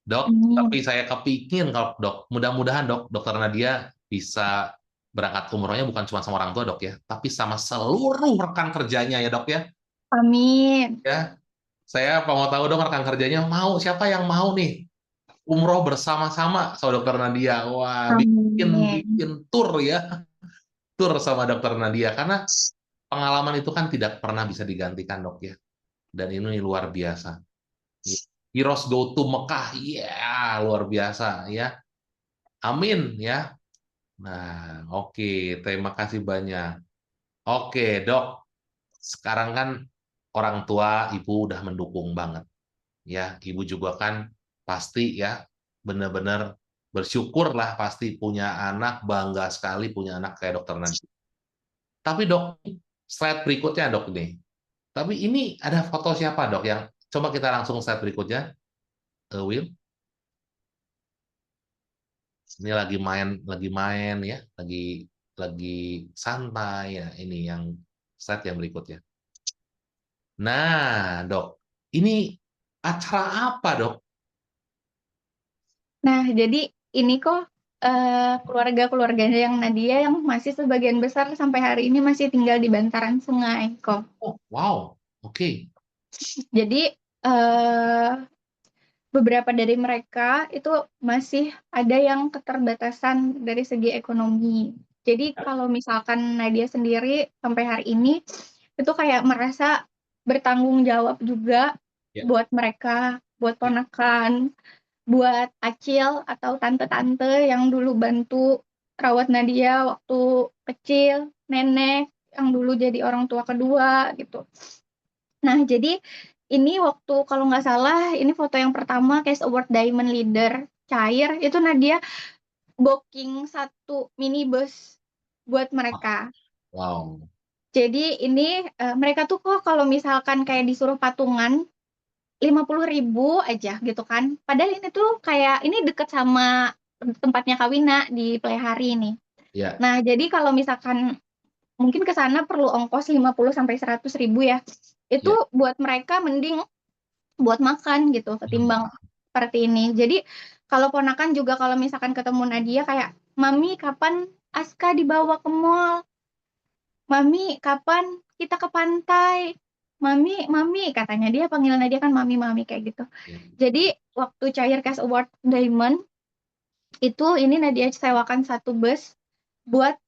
Dok, Amin. tapi saya kepingin kalau dok, mudah-mudahan dok, dokter Nadia bisa berangkat umrohnya bukan cuma sama orang tua dok ya, tapi sama seluruh rekan kerjanya ya dok ya. Amin. Ya, saya mau tahu dong rekan kerjanya mau siapa yang mau nih umroh bersama-sama sama dokter Nadia. Wah, bikin Amin. bikin tur ya, tur sama dokter Nadia karena pengalaman itu kan tidak pernah bisa digantikan dok ya. Dan ini luar biasa. Heroes go to Mekah, ya luar biasa ya. Amin ya. Nah, oke, terima kasih banyak. Oke, Dok. Sekarang kan orang tua Ibu udah mendukung banget. Ya, Ibu juga kan pasti ya benar-benar bersyukur lah pasti punya anak, bangga sekali punya anak kayak Dokter Nanti. Tapi Dok, slide berikutnya Dok nih. Tapi ini ada foto siapa Dok yang coba kita langsung slide berikutnya, Will. Ini lagi main ya, lagi santai ya. Ini yang slide yang berikutnya. Nah, dok, ini acara apa, dok? Nah, jadi ini kok keluarga-keluarganya yang Nadia yang masih sebagian besar sampai hari ini masih tinggal di bantaran sungai kok. Oh, wow, oke. Jadi beberapa dari mereka itu masih ada yang keterbatasan dari segi ekonomi. Jadi kalau misalkan Nadia sendiri sampai hari ini itu kayak merasa bertanggung jawab juga Ya, buat mereka, buat ya, ponakan, buat acil atau tante-tante yang dulu bantu rawat Nadia waktu kecil, nenek yang dulu jadi orang tua kedua gitu. Nah, jadi ini waktu kalau nggak salah ini foto yang pertama Case Award Diamond Leader cair itu Nadia booking satu minibus buat mereka. wow. Jadi ini mereka tuh kok kalau misalkan kayak disuruh patungan 50.000 aja gitu kan. Padahal ini tuh kayak ini deket sama tempatnya Kawina di Playhari ini. Ya, Nah, jadi kalau misalkan mungkin ke sana perlu ongkos 50 sampai 100.000 ya. ya. Itu buat mereka mending buat makan gitu Hmm. ketimbang seperti ini. Jadi kalau ponakan juga kalau misalkan ketemu Nadia kayak, "Mami, kapan Aska dibawa ke mall? Mami, kapan kita ke pantai? Mami, Mami," katanya dia panggil Nadia kan Mami, Mami kayak gitu. Ya. Jadi waktu cair Cash Award Diamond itu ini Nadia sewakan satu bus buat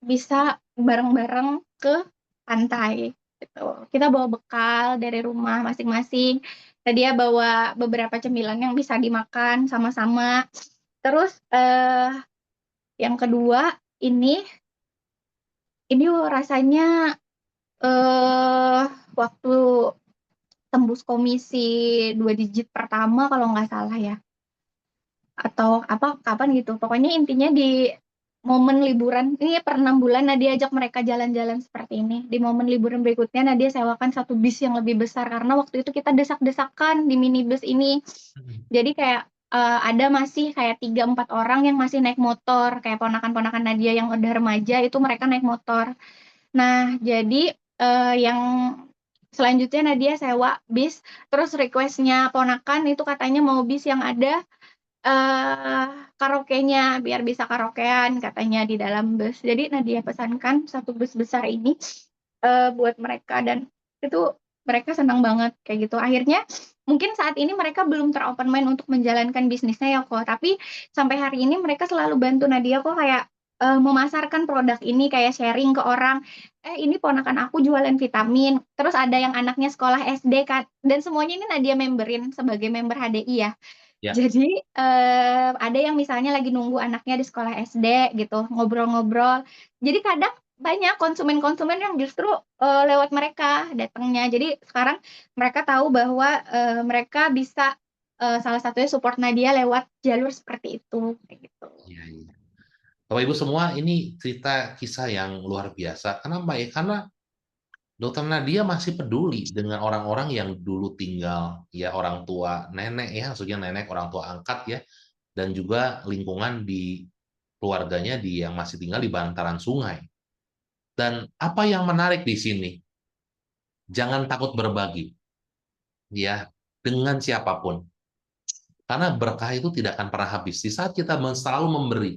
bisa bareng-bareng ke pantai gitu. Kita bawa bekal dari rumah masing-masing. Tadi ya bawa beberapa cemilan yang bisa dimakan sama-sama. Terus yang kedua ini rasanya eh waktu tembus komisi 2 digit pertama kalau nggak salah ya. Atau apa kapan gitu. Pokoknya intinya di momen liburan ini per 6 bulan Nadia ajak mereka jalan-jalan seperti ini. Di momen liburan berikutnya Nadia sewakan satu bis yang lebih besar karena waktu itu kita desak-desakan di minibus ini. Jadi kayak ada masih kayak 3-4 orang yang masih naik motor kayak ponakan-ponakan Nadia yang udah remaja itu mereka naik motor. Nah, jadi yang selanjutnya Nadia sewa bis, terus requestnya ponakan itu katanya mau bis yang ada eh karaoke-nya biar bisa karaokean katanya di dalam bus. Jadi Nadia pesankan satu bus besar ini buat mereka dan itu mereka senang banget kayak gitu. Akhirnya mungkin saat ini mereka belum ter-open mind untuk menjalankan bisnisnya ya kok, tapi sampai hari ini mereka selalu bantu Nadia kok kayak memasarkan produk ini kayak sharing ke orang. Ini ponakan aku jualan vitamin. Terus ada yang anaknya sekolah SD kan dan semuanya ini Nadia memberin sebagai member HDI ya. Ya, Jadi ada yang misalnya lagi nunggu anaknya di sekolah SD gitu, ngobrol-ngobrol. Jadi kadang banyak konsumen-konsumen yang justru lewat mereka datangnya. Jadi sekarang mereka tahu bahwa mereka bisa salah satunya support Nadia lewat jalur seperti itu, kayak gitu. iya, iya. Bapak Ibu semua, ini cerita kisah yang luar biasa. Kenapa ya? Karena Dokter Nadia masih peduli dengan orang-orang yang dulu tinggal, ya orang tua nenek ya, maksudnya nenek orang tua angkat ya, dan juga lingkungan di keluarganya yang masih tinggal di bantaran sungai. Dan apa yang menarik di sini, jangan takut berbagi, ya, dengan siapapun. Karena berkah itu tidak akan pernah habis. Di saat kita selalu memberi,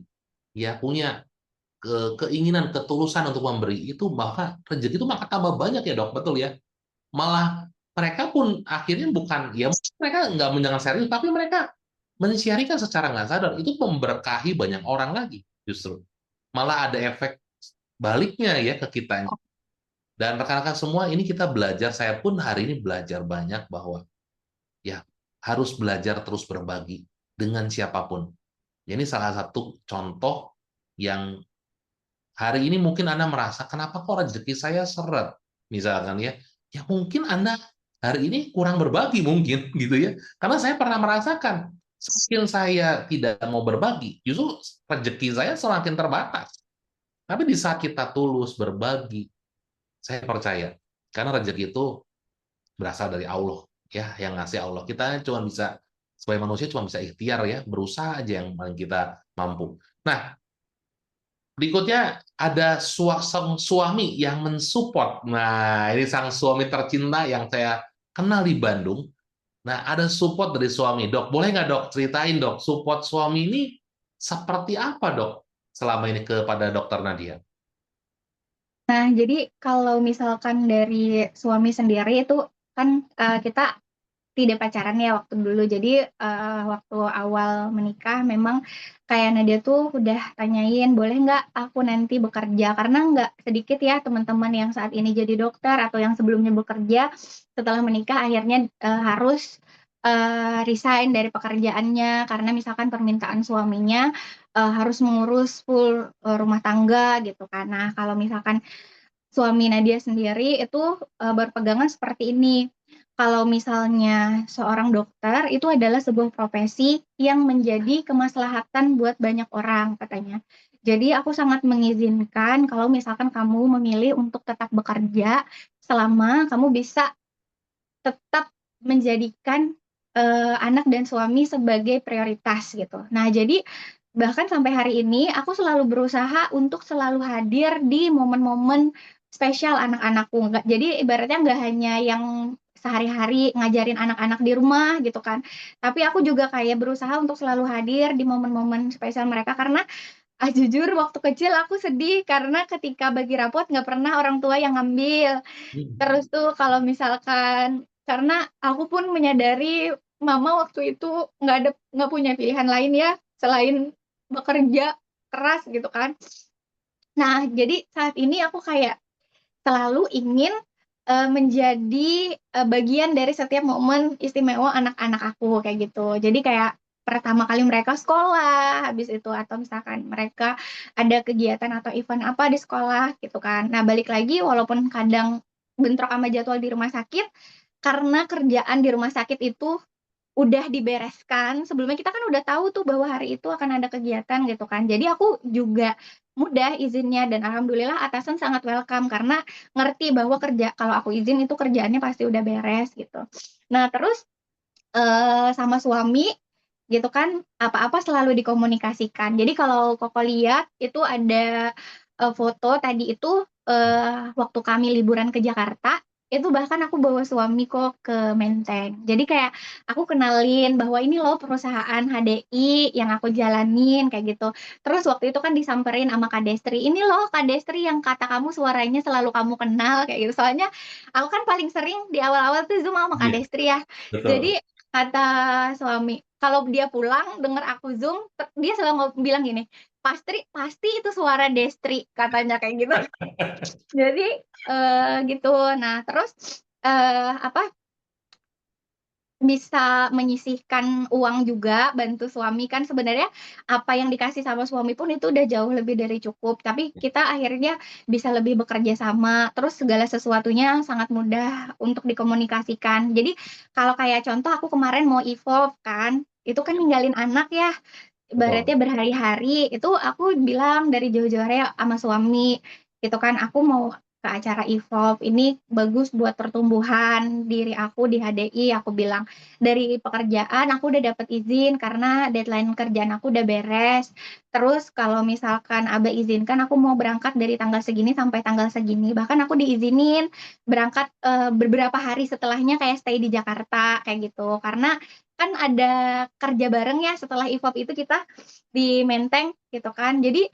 ya punya keinginan, ketulusan untuk memberi, itu maka rezeki itu maka tambah banyak ya dok, betul ya? Malah mereka pun akhirnya bukan, ya mereka nggak menjangan serius, tapi mereka mensiarikan secara nggak sadar, itu memberkahi banyak orang lagi justru. Malah ada efek baliknya ya ke kita. Dan rekan-rekan semua, ini kita belajar, saya pun hari ini belajar banyak bahwa ya harus belajar terus berbagi dengan siapapun. Ini salah satu contoh yang hari ini mungkin Anda merasa, kenapa kok rezeki saya seret? Misalkan ya, ya mungkin Anda hari ini kurang berbagi mungkin gitu ya. Karena saya pernah merasakan, semakin saya tidak mau berbagi, justru rezeki saya semakin terbatas. Tapi di saat kita tulus berbagi, saya percaya, karena rezeki itu berasal dari Allah, ya, yang ngasih Allah. Kita cuma bisa, sebagai manusia cuma bisa ikhtiar ya, berusaha aja yang paling kita mampu. Nah, berikutnya ada sang suami yang mensupport. Nah, ini sang suami tercinta yang saya kenal di Bandung. Nah, ada support dari suami. Dok, boleh nggak dok ceritain dok, support suami ini seperti apa dok selama ini kepada dokter Nadia? Nah, jadi kalau misalkan dari suami sendiri itu kan kita tidak pacaran ya waktu dulu. Jadi waktu awal menikah memang kayak Nadia tuh udah tanyain boleh nggak aku nanti bekerja karena nggak sedikit ya teman-teman yang saat ini jadi dokter atau yang sebelumnya bekerja setelah menikah akhirnya harus resign dari pekerjaannya karena misalkan permintaan suaminya harus mengurus full rumah tangga gitu kan. Nah, kalau misalkan suami Nadia sendiri itu berpegangan seperti ini. Kalau misalnya seorang dokter itu adalah sebuah profesi yang menjadi kemaslahatan buat banyak orang katanya. Jadi aku sangat mengizinkan kalau misalkan kamu memilih untuk tetap bekerja selama kamu bisa tetap menjadikan anak dan suami sebagai prioritas gitu. Nah, jadi bahkan sampai hari ini aku selalu berusaha untuk selalu hadir di momen-momen spesial anak-anakku. Jadi ibaratnya nggak hanya yang sehari-hari ngajarin anak-anak di rumah gitu kan. Tapi aku juga kayak berusaha untuk selalu hadir di momen-momen spesial mereka karena jujur waktu kecil aku sedih karena ketika bagi rapot nggak pernah orang tua yang ngambil. Terus tuh kalau misalkan karena aku pun menyadari mama waktu itu nggak punya pilihan lain ya selain bekerja keras gitu kan. Nah, jadi saat ini aku kayak selalu ingin menjadi bagian dari setiap momen istimewa anak-anak aku kayak gitu. Jadi kayak pertama kali mereka sekolah, habis itu atau misalkan mereka ada kegiatan atau event apa di sekolah gitu kan. Nah, balik lagi walaupun kadang bentrok sama jadwal di rumah sakit, karena kerjaan di rumah sakit itu udah dibereskan, sebelumnya kita kan udah tahu tuh bahwa hari itu akan ada kegiatan gitu kan. Jadi aku juga mudah izinnya dan alhamdulillah atasan sangat welcome karena ngerti bahwa kalau aku izin itu kerjaannya pasti udah beres gitu. Nah terus, sama suami gitu kan, apa-apa selalu dikomunikasikan. Jadi kalau Koko lihat itu ada, foto tadi itu, waktu kami liburan ke Jakarta. itu bahkan aku bawa suami kok ke Menteng. Jadi kayak aku kenalin bahwa ini loh perusahaan HDI yang aku jalanin kayak gitu. Terus waktu itu kan disamperin sama Kak Destri. Ini loh Kak Destri yang kata kamu suaranya selalu kamu kenal kayak gitu. Soalnya aku kan paling sering di awal-awal tuh Zoom sama Kak Iya, Destri ya. betul. Jadi kata suami, kalau dia pulang denger aku Zoom, dia selalu bilang gini, pasti pasti itu suara Destri katanya kayak gitu. Jadi gitu. Nah, terus apa bisa menyisihkan uang juga bantu suami kan sebenarnya apa yang dikasih sama suami pun itu udah jauh lebih dari cukup. Tapi kita akhirnya bisa lebih bekerja sama, terus segala sesuatunya sangat mudah untuk dikomunikasikan. Jadi kalau kayak contoh aku kemarin mau evolve kan, itu kan ninggalin anak ya, Betul. ibaratnya berhari-hari itu aku bilang dari jauh-jauh hari sama suami gitu kan aku mau ke acara Evolve ini bagus buat pertumbuhan diri aku di HDI aku bilang dari pekerjaan aku udah dapat izin karena deadline kerjaan aku udah beres terus kalau misalkan Abah izinkan aku mau berangkat dari tanggal segini sampai tanggal segini bahkan aku diizinin berangkat beberapa hari setelahnya kayak stay di Jakarta kayak gitu karena kan ada kerja bareng ya setelah Evolve itu kita di Menteng gitu kan. Jadi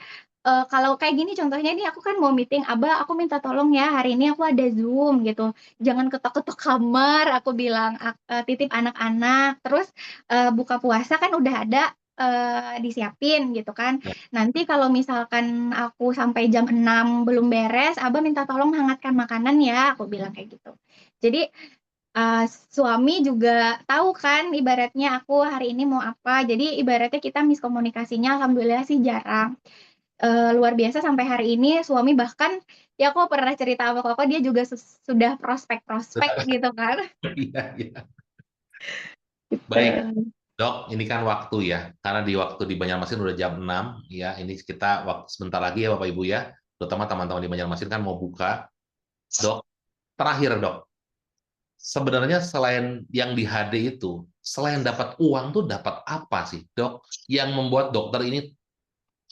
kalau kayak gini contohnya nih aku kan mau meeting, "Abah, aku minta tolong ya hari ini aku ada Zoom," gitu. "Jangan ketok-ketok kamar," aku bilang, "titip anak-anak." Terus buka puasa kan udah ada disiapin gitu kan. Ya. Nanti kalau misalkan aku sampai jam 6 belum beres, Abah minta tolong hangatkan makanan ya, aku bilang kayak gitu. Jadi suami juga tahu kan ibaratnya aku hari ini mau apa, jadi ibaratnya kita miskomunikasinya alhamdulillah sih jarang. Luar biasa sampai hari ini suami bahkan ya aku pernah cerita sama Koko dia juga sudah prospek-prospek gitu kan. Iya, iya. Gitu. Baik, Dok, ini kan waktu ya. Karena di waktu di Banjarmasin udah jam 6 ya. Ini kita waktu sebentar lagi ya Bapak Ibu ya. Terutama teman-teman di Banjarmasin kan mau buka. Dok, terakhir Dok. Sebenarnya selain yang di HD itu, selain dapat uang tuh dapat apa sih, Dok? Yang membuat dokter ini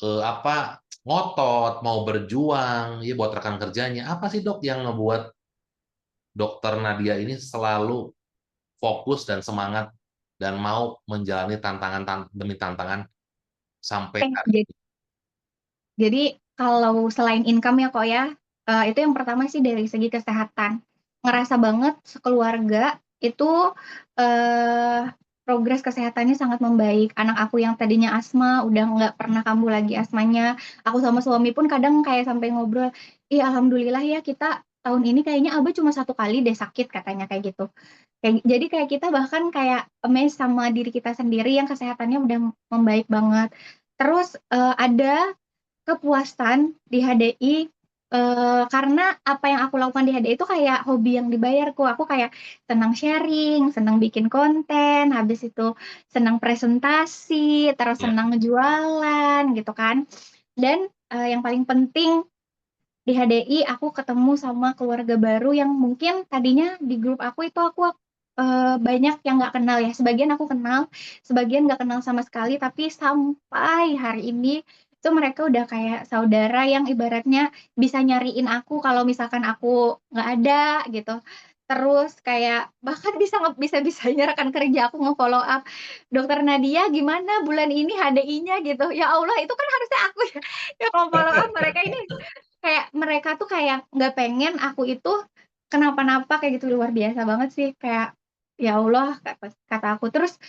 apa ngotot, mau berjuang ya buat rekan kerjanya. Apa sih, Dok, yang ngebuat dokter Nadia ini selalu fokus dan semangat dan mau menjalani tantangan demi tantangan sampai Oke, hari ini. jadi kalau selain income ya kok ya, itu yang pertama sih dari segi kesehatan. Ngerasa banget sekeluarga itu eh, progres kesehatannya sangat membaik. Anak aku yang tadinya asma udah nggak pernah kambuh lagi asmanya. Aku sama suami pun kadang kayak sampai ngobrol, ih alhamdulillah ya kita tahun ini kayaknya Abah cuma 1 kali deh sakit katanya kayak gitu. Jadi kayak kita bahkan kayak amazed sama diri kita sendiri yang kesehatannya udah membaik banget. Terus ada kepuasan di HDI, karena apa yang aku lakukan di HDI itu kayak hobi yang dibayarku. Aku kayak senang sharing, senang bikin konten, habis itu senang presentasi, terus Ya, senang jualan gitu kan. Dan yang paling penting di HDI aku ketemu sama keluarga baru yang mungkin tadinya di grup aku itu aku banyak yang nggak kenal ya. Sebagian aku kenal, sebagian nggak kenal sama sekali. Tapi sampai hari ini itu mereka udah kayak saudara yang ibaratnya bisa nyariin aku kalau misalkan aku nggak ada gitu. Terus kayak bahkan bisa bisanya rekan kerja aku nge-follow up, Dokter Nadia gimana bulan ini HDI-nya gitu. Ya Allah itu kan harusnya aku ya yang nge-follow up mereka ini kayak mereka tuh kayak nggak pengen aku itu kenapa-napa kayak gitu luar biasa banget sih kayak ya Allah kata aku terus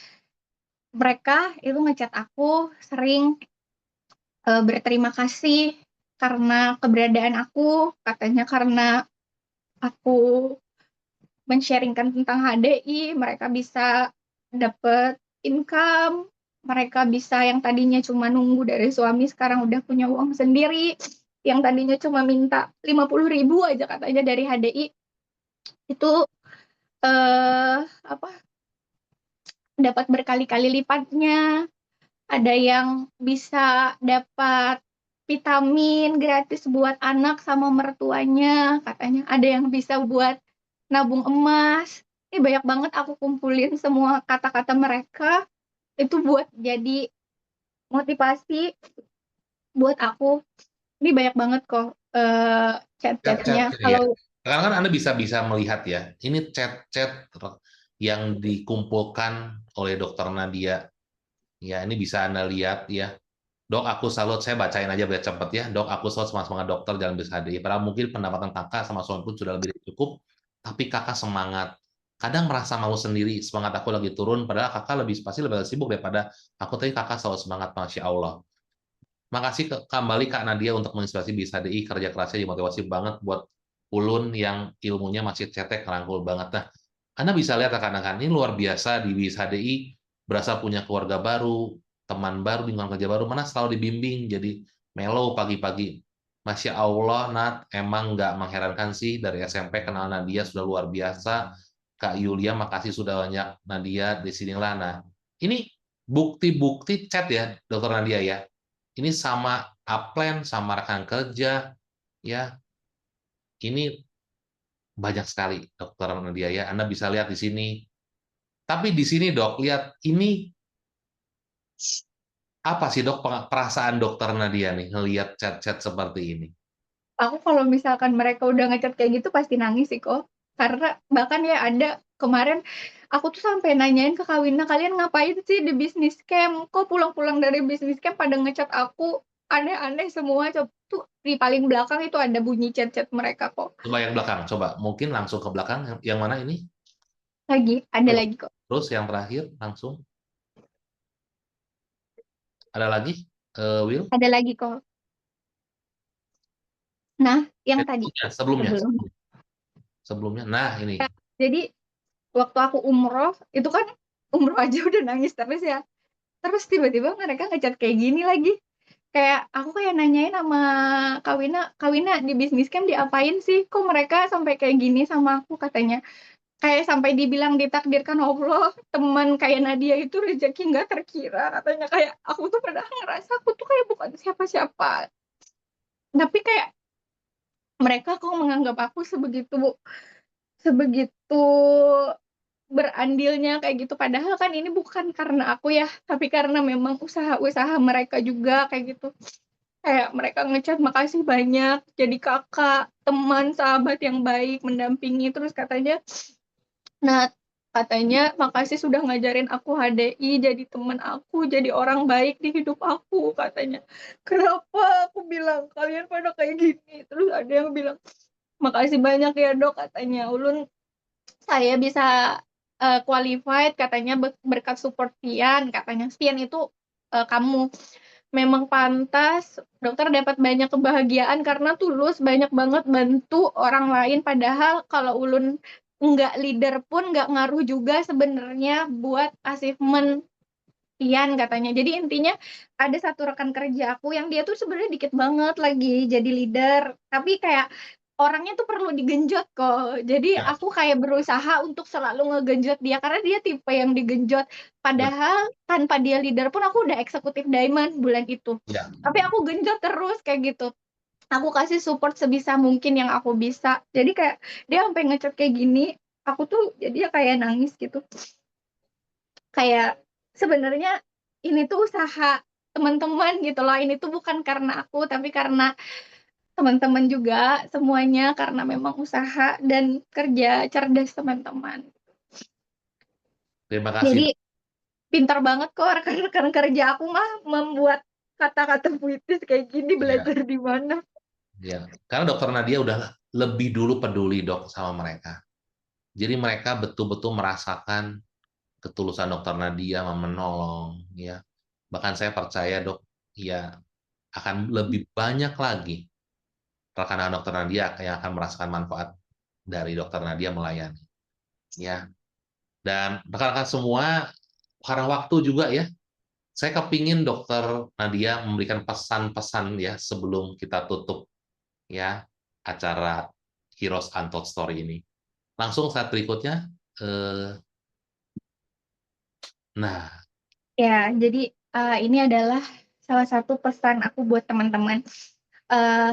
mereka itu ngechat aku sering berterima kasih karena keberadaan aku katanya karena aku men-sharingkan tentang HDI mereka bisa dapet income mereka bisa yang tadinya cuma nunggu dari suami sekarang udah punya uang sendiri yang tadinya cuma minta 50.000 aja katanya dari HDI itu apa dapat berkali-kali lipatnya. Ada yang bisa dapat vitamin gratis buat anak sama mertuanya, katanya. Ada yang bisa buat nabung emas. Ini banyak banget aku kumpulin semua kata-kata mereka itu buat jadi motivasi buat aku. Ini banyak banget kok chat-chat chat-chatnya. gitu ya. Kalau Karena kan Anda bisa melihat ya, ini chat-chat yang dikumpulkan oleh Dokter Nadia. Ya, ini bisa Anda lihat ya. Dok, aku salut. Saya bacain aja biar cepet ya. Dok, aku salut semangat dokter jalan bis HDI. Padahal mungkin pendapatan kakak sama suami pun sudah lebih dari cukup, tapi kakak semangat. Kadang merasa malu sendiri, semangat aku lagi turun, padahal kakak pasti lebih sibuk daripada aku. Tapi kakak selalu semangat, Masya Allah. Makasih kembali Kak Nadia untuk menginspirasi bis HDI, kerja kerasnya dimotivasi banget buat Ulun yang ilmunya masih cetek, ngerangkul banget. Nah, Anda bisa lihat rekan-rekan, ini luar biasa di bis HDI, berasa punya keluarga baru, teman baru, lingkungan kerja baru, mana selalu dibimbing, jadi mellow pagi-pagi. Masya Allah, Nat, emang nggak mengherankan sih, dari SMP kenal Nadia sudah luar biasa. Kak Yulia, makasih sudah banyak Nadia, di sinilah. Nah, ini bukti-bukti chat ya, Dokter Nadia ya. Ini sama upline, sama rekan kerja, ya. Ini banyak sekali, Dokter Nadia ya. Anda bisa lihat di sini. Tapi di sini dok, lihat ini apa sih dok perasaan Dokter Nadia nih ngelihat chat-chat seperti ini? Aku kalau misalkan mereka udah nge kayak gitu pasti nangis sih kok. Karena bahkan ya ada kemarin aku tuh sampai nanyain ke Kak Wina, "Kalian ngapain sih di bisnis camp? Kok pulang-pulang dari bisnis camp pada nge aku aneh-aneh semua." Tuh di paling belakang itu ada bunyi chat-chat mereka kok. Coba yang belakang, coba. Mungkin langsung ke belakang. Yang mana ini? Ada lagi kok. Terus yang terakhir langsung. Ada lagi? Will? Ada lagi kok. Nah, yang tadi Sebelumnya. sebelum. Sebelumnya. Nah, ini. Jadi waktu aku umroh itu kan umroh aja udah nangis terus ya. Terus tiba-tiba mereka nge kayak gini lagi. Kayak aku kayak nanyain sama Kak Wina di bisnis camp diapain sih? Kok mereka sampai kayak gini sama aku katanya. Kayak sampai dibilang ditakdirkan Allah, teman kayak Nadia itu rezeki nggak terkira katanya. Kayak aku tuh pernah ngerasa aku tuh kayak bukan siapa-siapa. Tapi kayak mereka kok menganggap aku sebegitu sebegitu berandilnya kayak gitu. Padahal kan ini bukan karena aku ya, tapi karena memang usaha-usaha mereka juga kayak gitu. Kayak mereka ngechat makasih banyak, jadi kakak, teman, sahabat yang baik, mendampingi. Terus katanya, nah katanya makasih sudah ngajarin aku HDI, jadi teman aku, jadi orang baik di hidup aku katanya. Kenapa aku bilang kalian pada kayak gini? Terus ada yang bilang, makasih banyak ya dok katanya. Ulun saya bisa qualified katanya berkat support Pian katanya. Pian itu kamu memang pantas dokter dapat banyak kebahagiaan karena tulus banyak banget bantu orang lain padahal kalau ulun nggak leader pun nggak ngaruh juga sebenarnya buat achievement Pian katanya. Jadi intinya ada satu rekan kerja aku yang dia tuh sebenarnya dikit banget lagi jadi leader, tapi kayak orangnya tuh perlu digenjot kok. Jadi Ya, aku kayak berusaha untuk selalu ngegenjot dia karena dia tipe yang digenjot. Padahal tanpa dia leader pun aku udah eksekutif diamond bulan itu. ya. Tapi aku genjot terus kayak gitu. Aku kasih support sebisa mungkin yang aku bisa. Jadi kayak dia sampai ngechat kayak gini, aku tuh jadi ya kayak nangis gitu. Kayak sebenarnya ini tuh usaha teman-teman gitu loh. Ini tuh bukan karena aku, tapi karena teman-teman juga semuanya karena memang usaha dan kerja cerdas teman-teman. Terima kasih. Jadi pintar banget kok rekan-rekan kerja aku mah membuat kata-kata puitis kayak gini Ya, belajar di mana. ya. Karena Dokter Nadia udah lebih dulu peduli dok sama mereka. Jadi mereka betul-betul merasakan ketulusan Dokter Nadia menolong, ya. Bahkan saya percaya dok, ya akan lebih banyak lagi rekan-rekan Dokter Nadia yang akan merasakan manfaat dari Dokter Nadia melayani, ya. Dan rekan-rekan semua, karena waktu juga ya, saya kepingin Dokter Nadia memberikan pesan-pesan ya sebelum kita tutup ya acara Heroes Untold Story ini. Langsung saat berikutnya, nah, Ya, jadi ini adalah salah satu pesan aku buat teman-teman.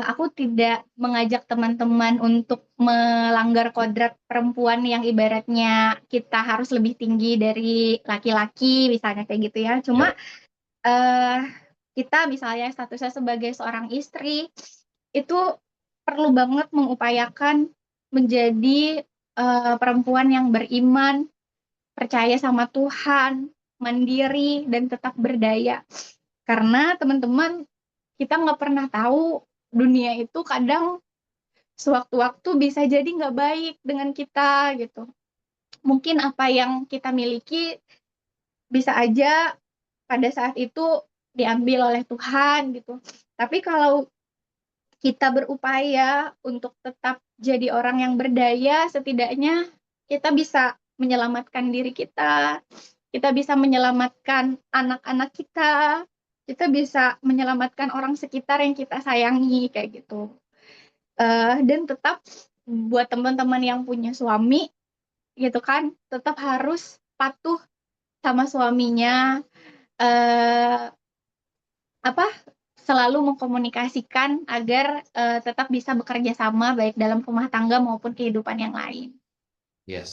Aku tidak mengajak teman-teman untuk melanggar kodrat perempuan yang ibaratnya kita harus lebih tinggi dari laki-laki, misalnya kayak gitu ya. ya, Cuma eh, kita misalnya statusnya sebagai seorang istri itu perlu banget mengupayakan menjadi perempuan yang beriman, percaya sama Tuhan, mandiri, dan tetap berdaya. Karena teman-teman, kita nggak pernah tahu dunia itu kadang sewaktu-waktu bisa jadi nggak baik dengan kita gitu. Mungkin apa yang kita miliki bisa aja pada saat itu diambil oleh Tuhan gitu. Tapi kalau kita berupaya untuk tetap jadi orang yang berdaya, setidaknya kita bisa menyelamatkan diri kita bisa menyelamatkan anak-anak kita bisa menyelamatkan orang sekitar yang kita sayangi kayak gitu. Dan tetap buat teman-teman yang punya suami gitu kan, tetap harus patuh sama suaminya, eh, apa selalu mengkomunikasikan agar tetap bisa bekerja sama baik dalam rumah tangga maupun kehidupan yang lain. Yes.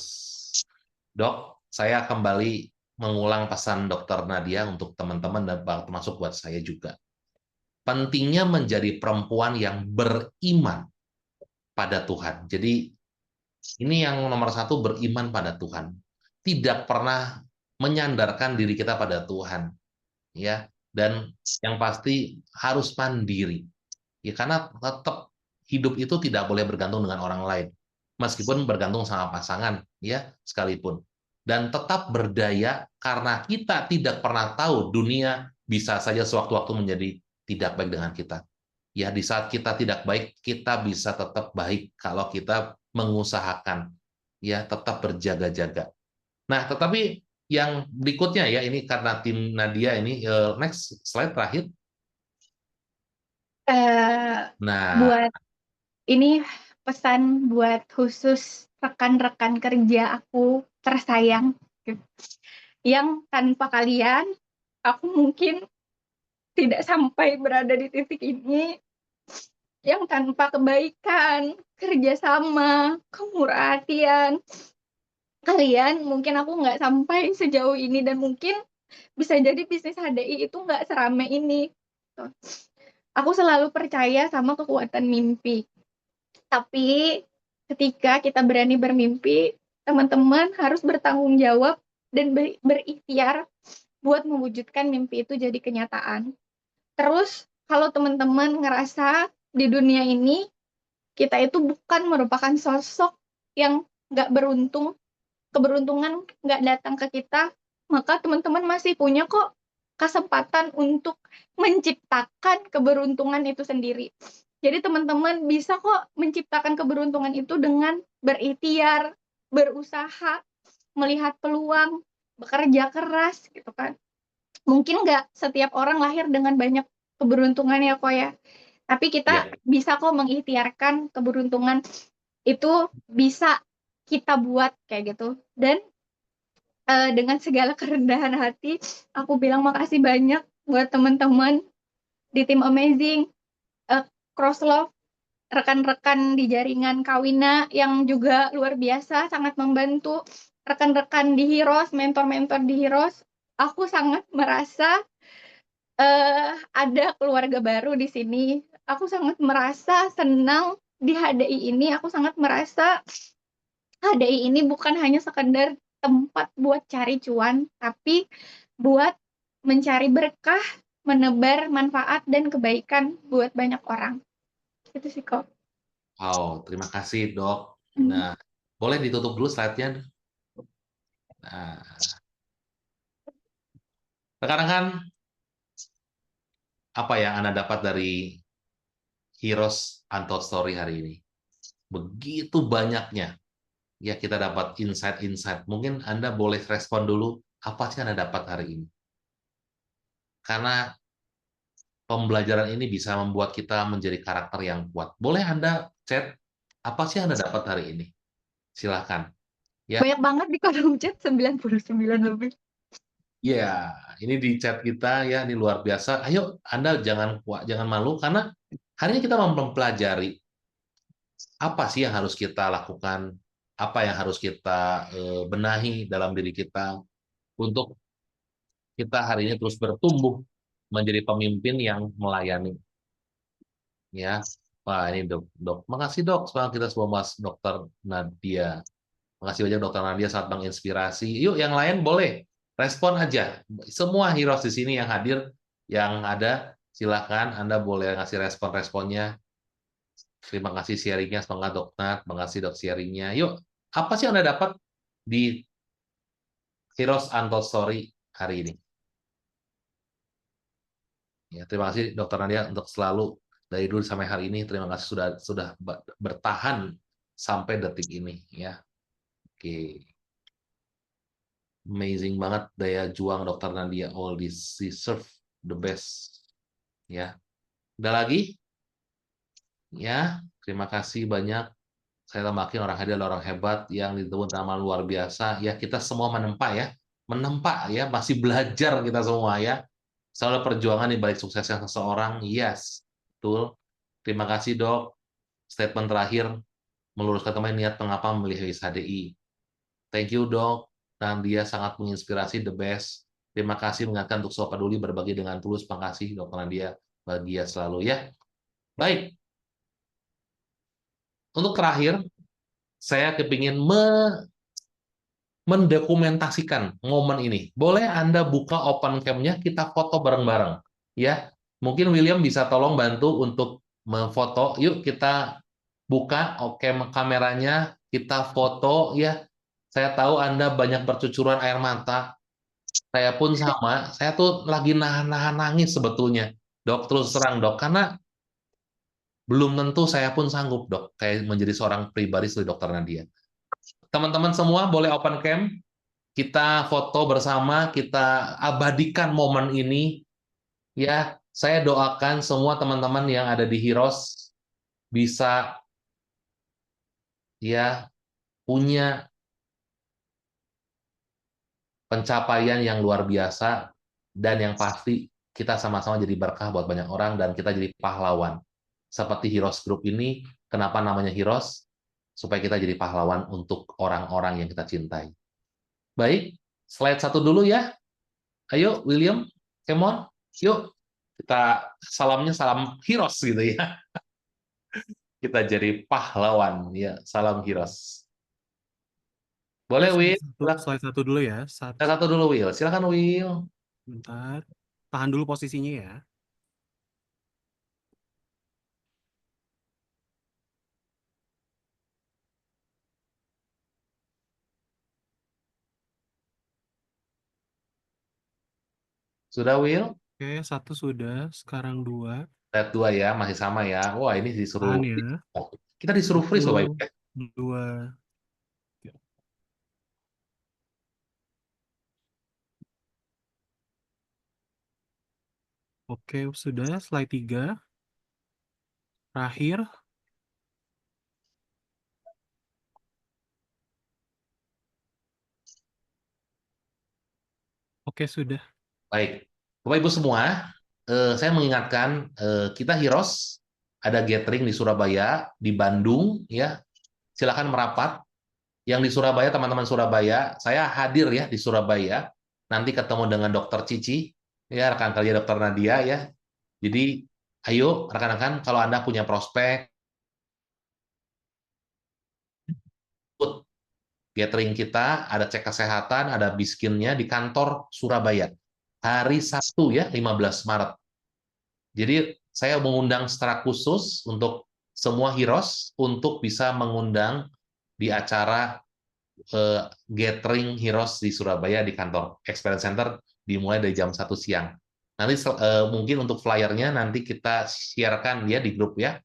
Dok, saya kembali mengulang pesan Dokter Nadia untuk teman-teman dan termasuk buat saya juga. Pentingnya menjadi perempuan yang beriman pada Tuhan. Jadi ini yang nomor satu, beriman pada Tuhan. Tidak pernah menyandarkan diri kita pada Tuhan, ya. Dan yang pasti harus mandiri, ya, karena tetap hidup itu tidak boleh bergantung dengan orang lain, meskipun bergantung sama pasangan, ya, sekalipun. Dan tetap berdaya karena kita tidak pernah tahu dunia bisa saja sewaktu-waktu menjadi tidak baik dengan kita. Ya, di saat kita tidak baik, kita bisa tetap baik kalau kita mengusahakan, ya, tetap berjaga-jaga. Nah, tetapi yang berikutnya ya, ini karena tim Nadia ini, next slide terakhir. Eh, Nah, buat ini pesan buat khusus rekan-rekan kerja aku tersayang, yang tanpa kalian aku mungkin tidak sampai berada di titik ini, yang tanpa kebaikan, kerjasama, kemurahatian kalian mungkin aku nggak sampai sejauh ini, dan mungkin bisa jadi bisnis HDI itu nggak serame ini. Aku selalu percaya sama kekuatan mimpi. Tapi ketika kita berani bermimpi, teman-teman harus bertanggung jawab dan berikhtiar buat mewujudkan mimpi itu jadi kenyataan. Terus kalau teman-teman ngerasa di dunia ini kita itu bukan merupakan sosok yang nggak beruntung, keberuntungan nggak datang ke kita, maka teman-teman masih punya kok kesempatan untuk menciptakan keberuntungan itu sendiri. Jadi teman-teman bisa kok menciptakan keberuntungan itu dengan berikhtiar, berusaha, melihat peluang, bekerja keras gitu kan. Mungkin nggak setiap orang lahir dengan banyak keberuntungan ya kok ya. Tapi kita ya, bisa kok mengikhtiarkan keberuntungan itu bisa kita buat kayak gitu. Dan dengan segala kerendahan hati, aku bilang makasih banyak buat teman-teman di tim Amazing, Crosslove, rekan-rekan di jaringan Kawina yang juga luar biasa, sangat membantu, rekan-rekan di Heroes, mentor-mentor di Heroes. Aku sangat merasa ada keluarga baru di sini. Aku sangat merasa senang di HDI ini. Aku sangat merasa HDI ini bukan hanya sekedar tempat buat cari cuan, tapi buat mencari berkah, menebar manfaat dan kebaikan buat banyak orang. Itu sih kok. wow, terima kasih dok. Hmm. Nah, boleh ditutup dulu slide-nya. Nah, rekan-rekan, apa yang Anda dapat dari Heroes Untold Story hari ini? Begitu banyaknya. Ya, kita dapat insight-insight. Mungkin Anda boleh respon dulu, apa sih Anda dapat hari ini? Karena pembelajaran ini bisa membuat kita menjadi karakter yang kuat. Boleh Anda chat, apa sih Anda dapat hari ini? Silahkan. Ya, Banyak banget di kolom chat, 99 lebih. ya, ini di chat kita ya, ini luar biasa. Ayo, Anda jangan kuat, jangan malu, karena hari ini kita mempelajari apa sih yang harus kita lakukan, apa yang harus kita benahi dalam diri kita untuk kita hari ini terus bertumbuh menjadi pemimpin yang melayani, ya, Wah, ini dok. Makasih dok, semangat kita semua mas dokter Nadia. Makasih banyak dokter Nadia, sangat menginspirasi. Yuk, yang lain boleh respon aja. Semua heroes di sini yang hadir, yang ada, silakan Anda boleh ngasih respon-responnya. Terima kasih sharingnya, semangat dok Nat. Terima kasih dok sharingnya. Yuk, apa sih yang Anda dapat di Heroes Untold Story hari ini? Ya, terima kasih Dokter Nadia untuk selalu dari dulu sampai hari ini. Terima kasih sudah bertahan sampai detik ini ya. Oke. Amazing banget daya juang Dokter Nadia. All this deserve the best ya. Udah lagi? Ya, terima kasih banyak. Saya tambahin orang hadir adalah orang hebat yang ditebut nama luar biasa. Ya, kita semua menempa ya. Menempa ya, masih belajar kita semua ya. Selalu perjuangan di balik suksesnya seseorang. Yes, betul. Terima kasih, Dok. Statement terakhir meluruskan kembali niat mengapa memilih HDI. Thank you, Dok. Dan dia sangat menginspirasi, the best. Terima kasih mengingatkan untuk selalu peduli berbagi dengan tulus. Terima kasih, Dok, karena dia bahagia selalu ya. Baik. Untuk terakhir, saya kepingin mendokumentasikan momen ini. Boleh Anda buka open cam-nya, kita foto bareng-bareng. Ya, mungkin William bisa tolong bantu untuk memfoto. Yuk kita buka kameranya, kita foto ya. Saya tahu Anda banyak bercucuran air mata. Saya pun sama. Saya tuh lagi nahan-nahan nangis sebetulnya. Dok, terus terang dok, karena belum tentu saya pun sanggup dok, kayak menjadi seorang pribadi seperti dokter Nadia. Teman-teman semua boleh open cam, kita foto bersama, kita abadikan momen ini. Ya, saya doakan semua teman-teman yang ada di Heroes bisa ya punya pencapaian yang luar biasa dan yang pasti kita sama-sama jadi berkah buat banyak orang dan kita jadi pahlawan. Seperti Heroes Group ini, kenapa namanya Heroes? Supaya kita jadi pahlawan untuk orang-orang yang kita cintai. Baik, slide satu dulu ya. Ayo, William, come on. Yuk, kita salamnya salam Heroes gitu ya. Kita jadi pahlawan ya, salam Heroes. Boleh, Will? Slide satu dulu ya. Slide satu dulu, Will. Silakan, Will. Bentar. Tahan dulu posisinya ya. Sudah, Will? Oke, satu sudah. Sekarang dua. Slide 2 ya, masih sama ya. Wah, ini disuruh Tahan ya. kita disuruh freeze loh, Pak Ibu. 2. Oke, sudah. Slide 3. Terakhir. Oke, sudah. Baik. Bapak Ibu semua, saya mengingatkan kita Heroes ada gathering di Surabaya, di Bandung ya. Silakan merapat. Yang di Surabaya, teman-teman Surabaya, saya hadir ya di Surabaya. Nanti ketemu dengan Dokter Cici, ya rekan kerja Dokter Nadia ya. Jadi, ayo rekan-rekan, kalau Anda punya prospek, ikut gathering kita, ada cek kesehatan, ada biskinnya di kantor Surabaya. Hari Sabtu ya, 15 Maret. Jadi, saya mengundang secara khusus untuk semua Heroes untuk bisa mengundang di acara gathering Heroes di Surabaya di kantor Experience Center dimulai dari jam 1 siang. Nanti mungkin untuk flyernya nanti kita sharekan ya di grup ya.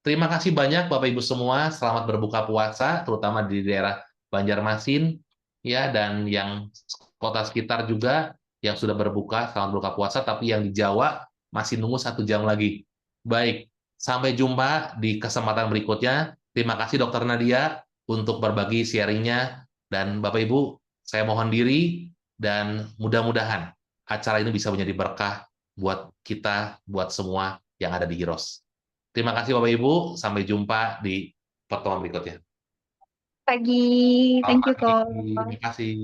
Terima kasih banyak Bapak Ibu semua, selamat berbuka puasa terutama di daerah Banjarmasin ya dan yang kota sekitar juga yang sudah berbuka selamat berbuka puasa, tapi yang di Jawa masih nunggu 1 jam lagi. Baik, sampai jumpa di kesempatan berikutnya. Terima kasih Dokter Nadia untuk berbagi sharingnya. Dan Bapak Ibu, saya mohon diri dan mudah-mudahan acara ini bisa menjadi berkah buat kita, buat semua yang ada di Heroes. Terima kasih Bapak Ibu, sampai jumpa di pertemuan berikutnya. Pagi, thank you, Selamat Ko. pagi, terima kasih.